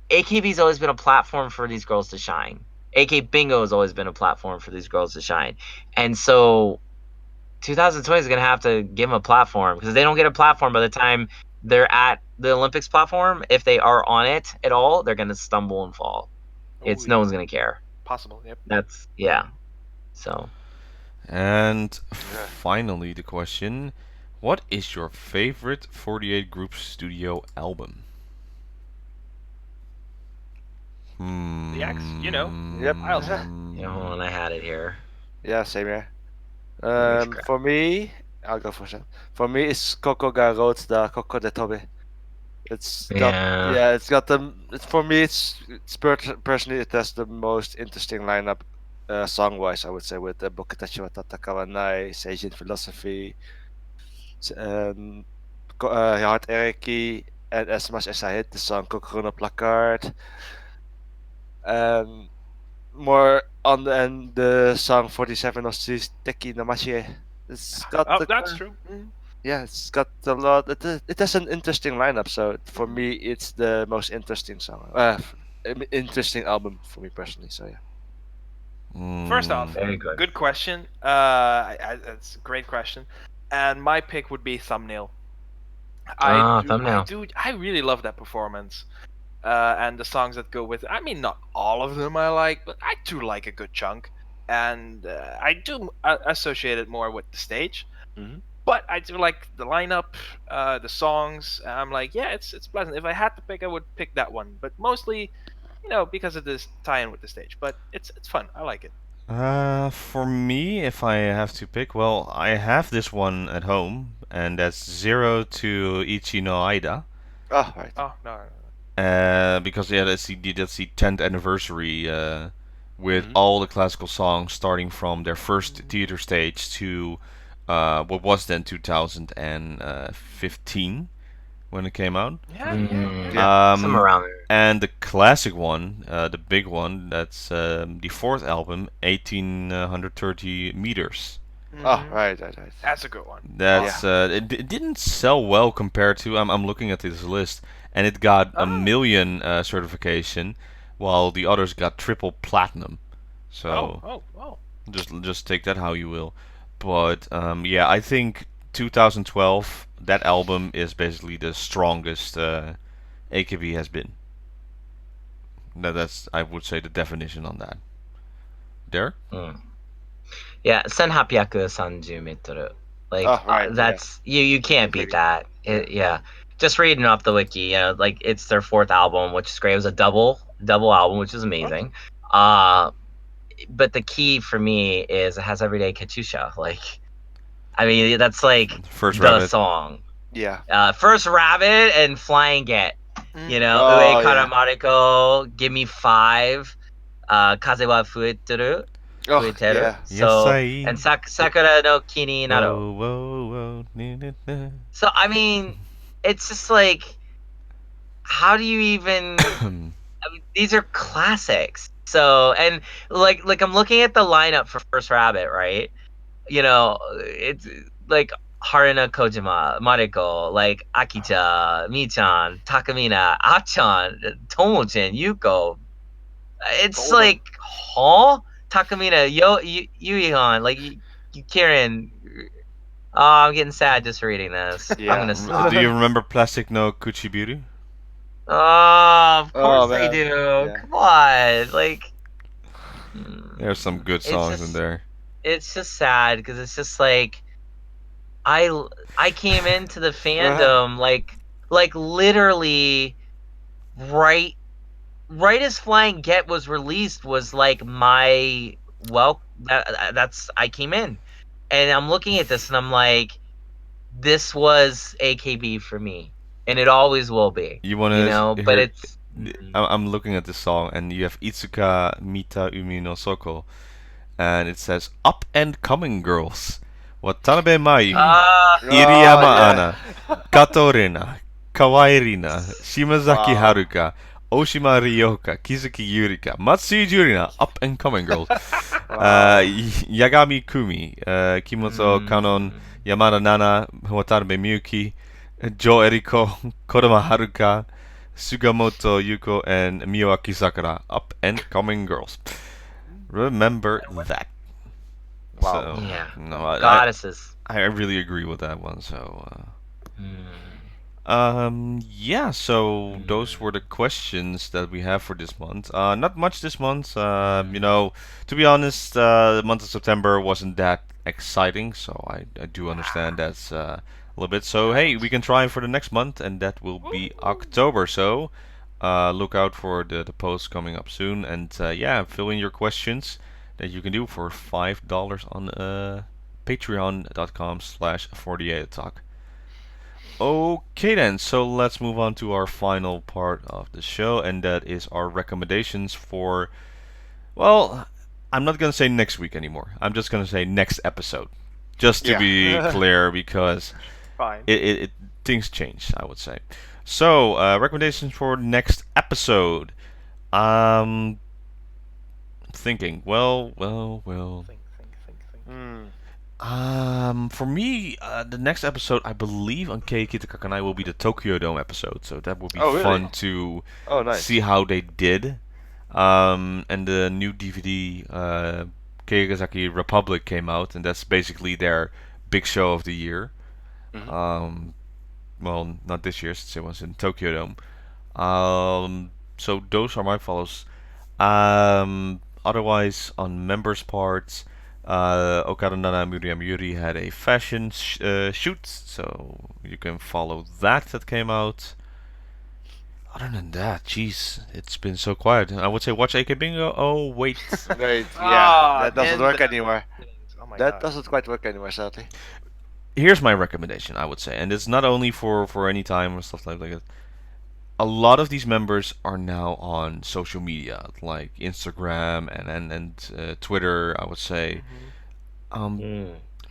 AKB's always been a platform for these girls to shine. AKBingo has always been a platform for these girls to shine. And so 2020 is going to have to give them a platform, because if they don't get a platform by the time they're at the Olympics platform, if they are on it at all, they're going to stumble and fall. No one's going to care. Possible, yep. That's, yeah. So. And finally, the question: what is your favorite 48 Group studio album? The X, you know. Yep. I'll say. Hold on, I had it here. Yeah, same here. For me, I'll go first. For me, it's Koko ga wrote the Koko de Tobe. It's got it's got the. For me, personally it has the most interesting lineup, song-wise. I would say, with the Bokutachi wa Tatakawanai, Seijin Philosophy, Heart Eriki, and as much as I hate the song Kokoro Placard, and more on the song 47 of Teki no Mashie. It's got that's true. Yeah, it's got a lot. It has an interesting lineup. So for me, it's the most interesting song. Interesting album for me personally. So yeah. First off, very good question. It's a great question, and my pick would be Thumbnail. Thumbnail. I really love that performance, and the songs that go with it. I mean, not all of them I like, but I do like a good chunk, and I do associate it more with the stage. Mm-hmm. But I do like the lineup, the songs. I'm like, yeah, it's pleasant. If I had to pick, I would pick that one. But mostly, because of this tie-in with the stage. But it's fun. I like it. For me, if I have to pick, well, I have this one at home, and that's Zero to Ichi no Aida. Oh, right. Oh, no. Because that's the 10th anniversary with all the classical songs starting from their first theater stage to what was then 2015 when it came out. Yeah. Somewhere around there. And the classic one, the big one, that's the fourth album, 1830 meters. Oh, right. That's a good one. That's it didn't sell well compared to. I'm looking at this list, and it got a million certification, while the others got triple platinum. So just take that how you will. But yeah, I think 2012, that album is basically the strongest AKB has been. That's, I would say, the definition on that. Derek? Yeah, 1830 meter. Like that's you can't beat that. Yeah. Just reading off the wiki, like it's their fourth album, which is great. It was a double album, which is amazing. But the key for me is it has Everyday Katusha. Like, I mean, that's like First the Rabbit song. Yeah. First Rabbit and Flying Get. Ue Kara Mariko, Give Me 5, Kaze wa Fueteru. Yeah. So, and Sakura no Kini Naro. So, I mean, it's just like, how do you even... I mean, these are classics. So, and like I'm looking at the lineup for First Rabbit, right? It's like Haruna Kojima, Mariko, like Akita, Mi-chan, Takamina, Ah-chan, Tomo-chan, Yuko. It's like, huh? Takamina, Yui-han, like Kieran. Oh, I'm getting sad just reading this. Yeah. I'm gonna stop. Do you remember Plastic no Kuchiburu? Oh, of course I do. Yeah. Come on, like. There's some good songs in there. It's just sad because it's just like, I came into the fandom like literally right as Flying Get was released was like my that's I came in, and I'm looking at this and I'm like, this was AKB for me, and it always will be. But it's. I'm looking at this song, and you have Itsuka Mita Umi no Soko, and it says "Up and Coming Girls." Watanabe Mai, Iriyama Ana, Kato Rena, Kawairina, Shimazaki Haruka, Oshima Ryoka, Kizuki Yurika, Matsui Jurina, up and coming girls. Yagami Kumi, Kimoto Kanon, Yamada Nana, Watanabe Miyuki, Jo Eriko, Kodama Haruka, Sugamoto Yuko, and Miyawaki Sakura, up and coming girls. Remember that. Wow. So, Yeah. no, Goddesses. I really agree with that one. So, yeah. So those were the questions that we have for this month. Not much this month. You know, to be honest, the month of September wasn't that exciting. So I do understand that's a little bit. So hey, we can try for the next month, and that will be October. So look out for the post coming up soon, and yeah, fill in your questions that you can do for $5 on patreon.com/48talk. Okay then, so let's move on to our final part of the show, and that is our recommendations for, well, I'm not gonna say next week anymore. I'm just gonna say next episode, just to be clear, because Fine. it things change, I would say. So recommendations for next episode. Thinking. Well. Think. For me, the next episode, I believe, on Kei Kitakakanai will be the Tokyo Dome episode. So that will be fun to see how they did. And the new DVD, Keigasaki Republic, came out, and that's basically their big show of the year. Well, not this year, since it was in Tokyo Dome. So those are my follows. Otherwise, on members' parts, Okada Nana Muriam Yuri had a fashion shoot, so you can follow that came out. Other than that, jeez, it's been so quiet. I would say watch AKBingo. Oh, wait. Right, yeah, that doesn't work anymore. Oh my That God. doesn't quite work anymore, sadly. Here's my recommendation, I would say, and it's not only for any time or stuff like that. A lot of these members are now on social media, like Instagram and Twitter, I would say.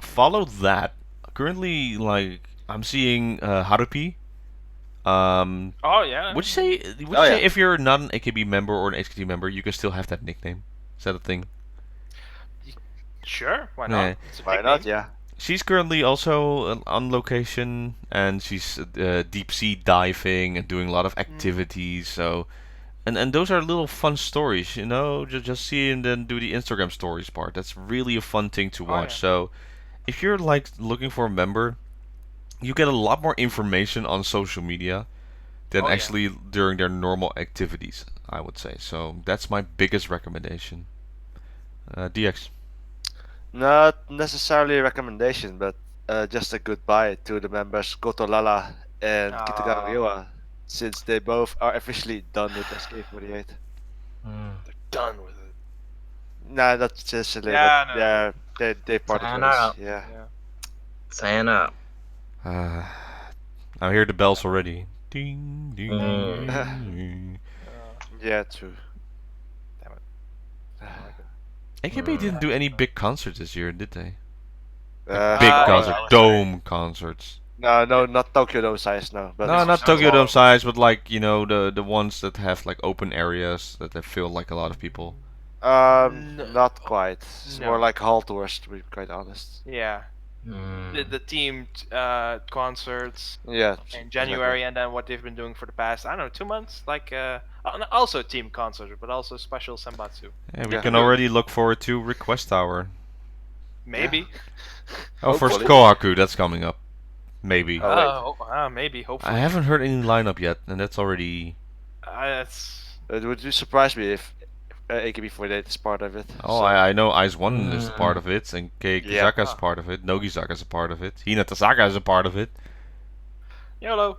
Follow that. Currently, like, I'm seeing Harupi. Oh yeah. Would you say if you're not an AKB member or an HKT member, you can still have that nickname? Is that a thing? Sure. Why Yeah. not? It's a Why big not? name. Yeah. She's currently also on location, and she's deep sea diving and doing a lot of activities. So, and those are little fun stories, you know. Just see and then do the Instagram stories part. That's really a fun thing to watch. yeah. So, if you're like looking for a member, you get a lot more information on social media than actually during their normal activities, I would say. So that's my biggest recommendation. DX. Not necessarily a recommendation, but just a goodbye to the members Goto Lala and Kitagawa Ryoa, since they both are officially done with SK48. They're done with it. Nah, that's just silly. Yeah, but they parted Sayonara. ways. Yeah. Sayonara. I hear the bells already. Ding, ding, ding, ding. Yeah, true. Damn it. AKB didn't do any big concerts this year, did they? Uh, Big I concert, was dome concerts. No, not Tokyo Dome size, no. But No, not sounds Tokyo Dome long. size, but like, you know, the ones that have like open areas that they fill like a lot of people. not quite. It's No. more like hall tours, to be quite honest. Yeah. The team concerts Yeah. in January, and then what they've been doing for the past, I don't know, 2 months, like also team concerts, but also special senbatsu. And we Yeah. can already look forward to Request Hour. Maybe. Oh, first Hopefully. Kohaku, that's coming up. Maybe. Maybe. Hopefully. I haven't heard any lineup yet, and that's already. That's It would surprise me if AKB48 is part of it. Oh, so- I know Ice One is a part of it, and Keizaka is a part of it, Nogizaka is a part of it, Hinata is a part of it. YOLO.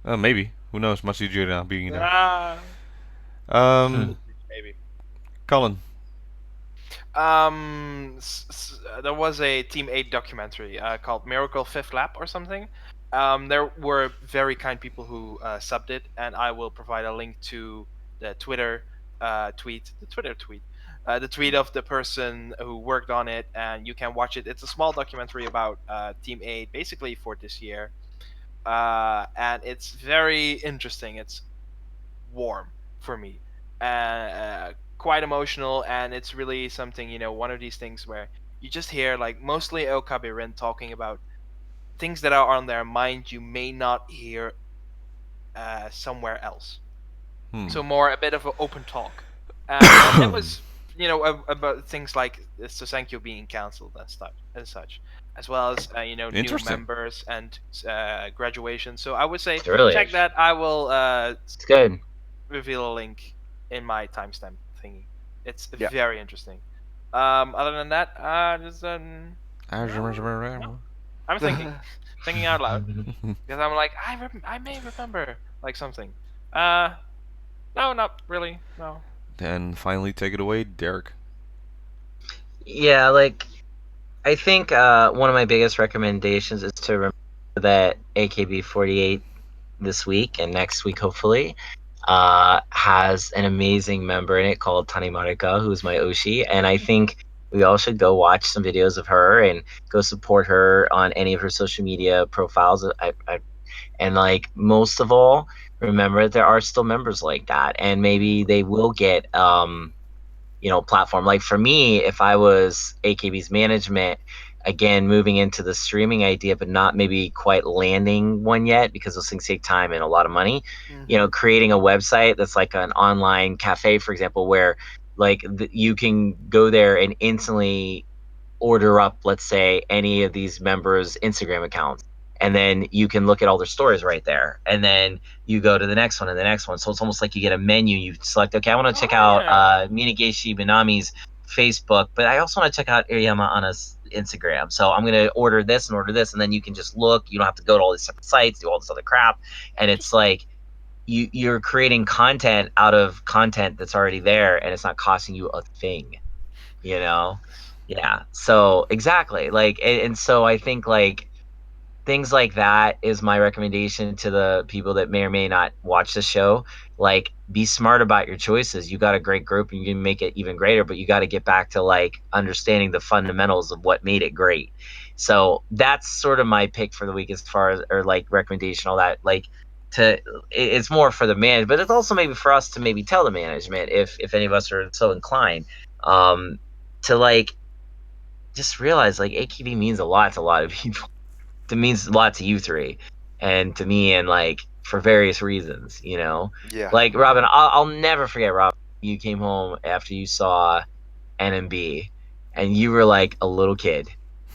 Maybe. Who knows? Matsui Jurina being there. Maybe. Colin. There was a Team 8 documentary called Miracle Fifth Lap or something. There were very kind people who subbed it, and I will provide a link to the Twitter tweet of the person who worked on it, and you can watch it. It's a small documentary about Team 8, basically for this year. and it's very interesting. It's warm for me, quite emotional, and it's really something, one of these things where you just hear like mostly Okabe Rin talking about things that are on their mind you may not hear somewhere else. So more a bit of an open talk, and that was about things like Susankyo being cancelled and such, as well as new members and graduation. So I would say check that. I will it's good. Reveal a link in my timestamp thingy. It's very interesting. Other than that, I'm thinking out loud because I'm like I may remember like something. No, not really. No. Then finally, take it away, Derek. Yeah, like I think one of my biggest recommendations is to remember that AKB48 this week and next week, hopefully, has an amazing member in it called Mahardika, who's my Oshi, and I think we all should go watch some videos of her and go support her on any of her social media profiles. And like most of all, remember there are still members like that, and maybe they will get platform. Like for me, if I was AKB's management, again moving into the streaming idea, but not maybe quite landing one yet because those things take time and a lot of money. Creating a website that's like an online cafe, for example, where like you can go there and instantly order up, let's say, any of these members' Instagram accounts. And then you can look at all their stories right there. And then you go to the next one and the next one. So it's almost like you get a menu. You select, okay, I want to check out Minageshi Minami's Facebook, but I also want to check out Iriyama Ana's Instagram. So I'm going to order this and order this. And then you can just look. You don't have to go to all these separate sites, do all this other crap. And it's like you're creating content out of content that's already there, and it's not costing you a thing, Yeah. So exactly. Like, and so I think like, things like that is my recommendation to the people that may or may not watch the show. Like, be smart about your choices. You got a great group and you can make it even greater, but you got to get back to like understanding the fundamentals of what made it great. So that's sort of my pick for the week as far as, or like recommendation, all that. Like, it's more for the man, but it's also maybe for us to maybe tell the management if any of us are so inclined, to like just realize like AKB means a lot to a lot of people. It means a lot to you three and to me, and like for various reasons, like Robin, I'll never forget, Robin, you came home after you saw NMB and you were like a little kid.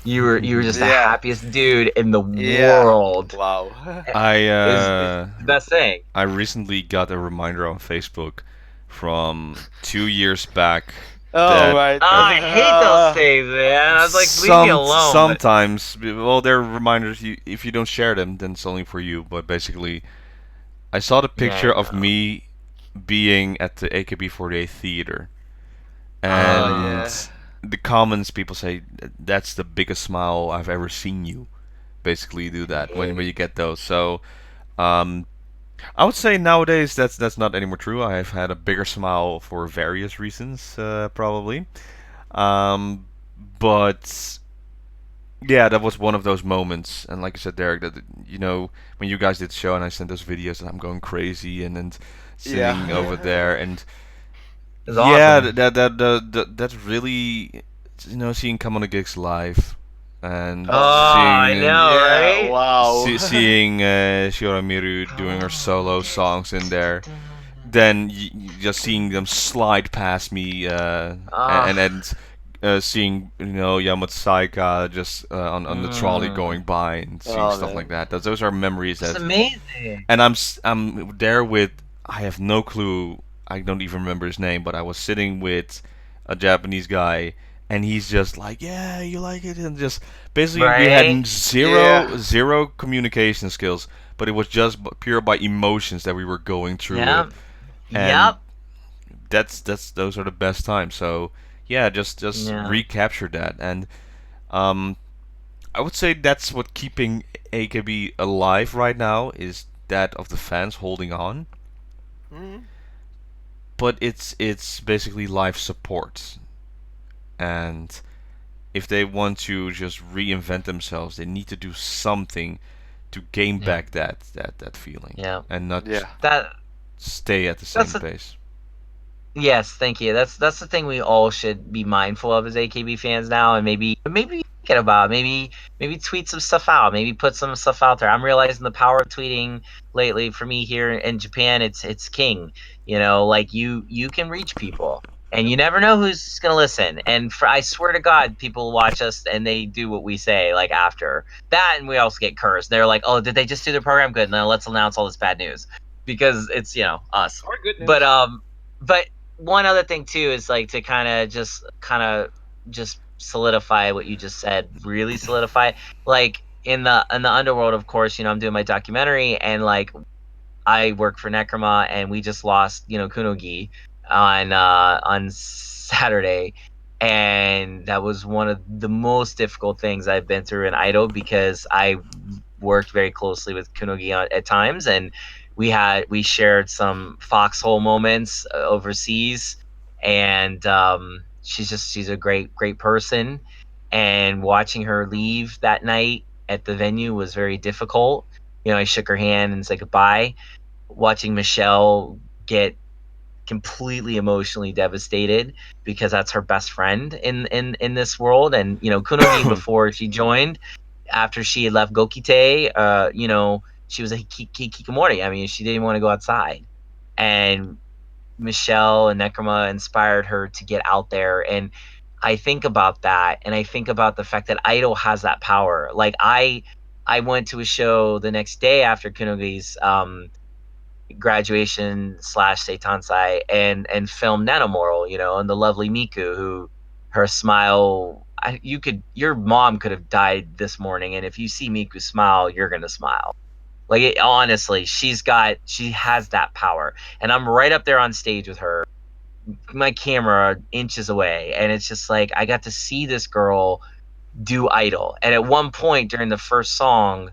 You were just the happiest dude in the world. Wow. It's the best thing. I recently got a reminder on Facebook from 2 years back. Right. I hate those things, man. I was like, leave me alone. Sometimes, well, they're reminders. If you don't share them, then it's only for you. But basically, I saw the picture of me being at the AKB48 theater, and the comments people say that's the biggest smile I've ever seen you. Basically, do that when you get those. So, I would say nowadays that's not anymore true. I have had a bigger smile for various reasons, probably. But yeah, that was one of those moments. And like I said, Derek, that when you guys did the show and I sent those videos and I'm going crazy and sitting over there and awesome. that's really seeing Come On the Gigs live. And I know, right? Wow. Seeing Shioramiru doing her solo songs in there, then just seeing them slide past me, and seeing Yamato Saika just on the trolley going by and seeing stuff like that. Those are memories. That's amazing. And I'm there with, I have no clue. I don't even remember his name, but I was sitting with a Japanese guy. And he's just like, yeah, you like it, and just basically we had zero communication skills, but it was just pure by emotions that we were going through it. And those are the best times. So yeah, just recapture that, and I would say that's what keeping AKB alive right now is that of the fans holding on. But it's basically live support. And if they want to just reinvent themselves, they need to do something to gain back that feeling, and not stay at the same pace. Yes, thank you. That's the thing we all should be mindful of as AKB fans now, and maybe thinking about maybe tweet some stuff out, maybe put some stuff out there. I'm realizing the power of tweeting lately. For me here in Japan, it's king. You know, like you can reach people, and you never know who's gonna listen. And I swear to God, people watch us and they do what we say. Like after that, and we also get cursed. They're like, "Oh, did they just do their program? Good. Now let's announce all this bad news," because it's us. Or good news. But one other thing too is like to kind of just solidify what you just said, really solidify. Like in the underworld, of course, I'm doing my documentary, and like I work for Necroma, and we just lost Kunogi on Saturday, and that was one of the most difficult things I've been through in Idol, because I worked very closely with Kunogi at times, and we shared some foxhole moments overseas, and she's a great person, and watching her leave that night at the venue was very difficult. I shook her hand and said goodbye. Watching Michelle get completely emotionally devastated, because that's her best friend in this world, and Kunogi before she joined, after she had left Gokite, she was a hikikomori. I mean, she didn't want to go outside, and Michelle and Necroma inspired her to get out there. And I think about that, and I think about the fact that Idol has that power. Like I went to a show the next day after Kunogi's graduation / Seitansai, and filmed Nanomoral, and the lovely Miku, who her smile, your mom could have died this morning, and if you see Miku smile, you're gonna smile. Like honestly, she has that power, and I'm right up there on stage with her, my camera inches away, and it's just like I got to see this girl do Idol. And at one point during the first song,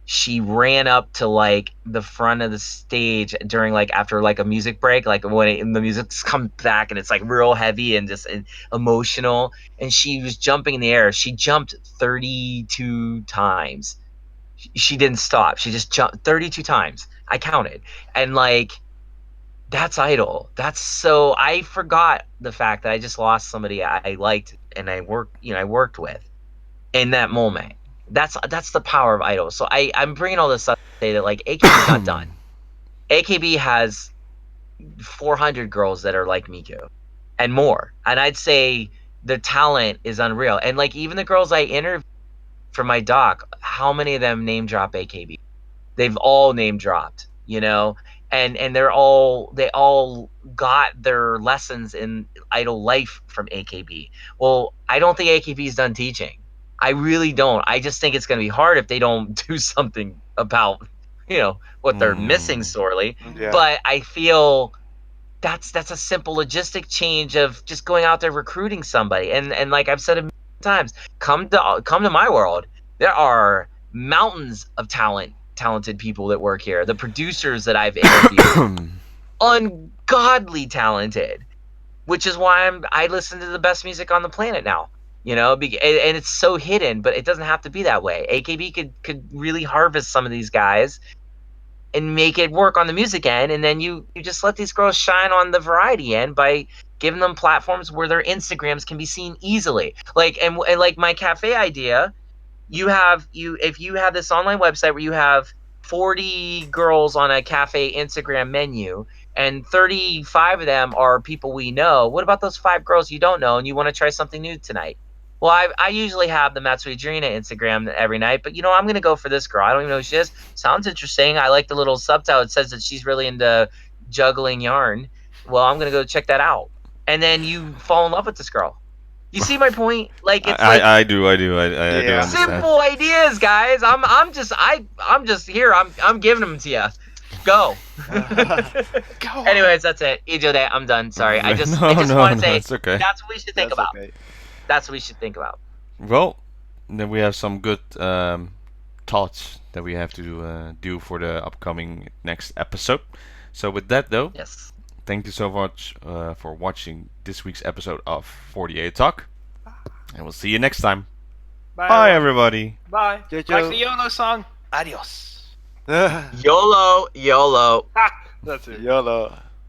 she ran up to like the front of the stage during like after like a music break, like when the music's come back and it's like real heavy and just emotional, and she was jumping in the air. She jumped 32 times. She didn't stop. She just jumped 32 times. I counted. And like that's Idol. I forgot the fact that I just lost somebody I liked and I worked with in that moment. That's the power of Idol. So I'm bringing all this up to say that like AKB's not done. AKB has 400 girls that are like Miku and more. And I'd say the talent is unreal. And like even the girls I interviewed for my doc, how many of them name drop AKB? They've all name dropped, and they all got their lessons in Idol life from AKB. Well, I don't think AKB's done teaching. I really don't. I just think it's going to be hard if they don't do something about, what they're missing sorely. Yeah. But I feel that's a simple logistic change of just going out there recruiting somebody. And like I've said a million times, come to my world. There are mountains of talented people that work here. The producers that I've interviewed, ungodly talented, which is why I listen to the best music on the planet now. And it's so hidden, but it doesn't have to be that way. AKB could really harvest some of these guys and make it work on the music end, and then you just let these girls shine on the variety end by giving them platforms where their Instagrams can be seen easily. Like and like my cafe idea, if you have this online website where you have 40 girls on a cafe Instagram menu and 35 of them are people we know, what about those 5 girls you don't know and you want to try something new tonight? Well, I usually have the Matsui Jurina Instagram every night, but I'm going to go for this girl. I don't even know who she is. Sounds interesting. I like the little subtitle. It says that she's really into juggling yarn. Well, I'm going to go check that out. And then you fall in love with this girl. You see my point? Like it's I do. I do understand. Simple ideas, guys. I'm just here. I'm giving them to you. Go. Go. Anyways, that's it. Ijode, I'm done. Sorry. I just want to say that's okay. That's what we should think about. Okay. That's what we should think about. Well, then we have some good thoughts that we have to do for the upcoming next episode. So with that, though, yes. Thank you so much for watching this week's episode of 48 Talk. And we'll see you next time. Bye, Bye everybody. Bye. Like the YOLO song. Adios. YOLO, YOLO. That's it. YOLO.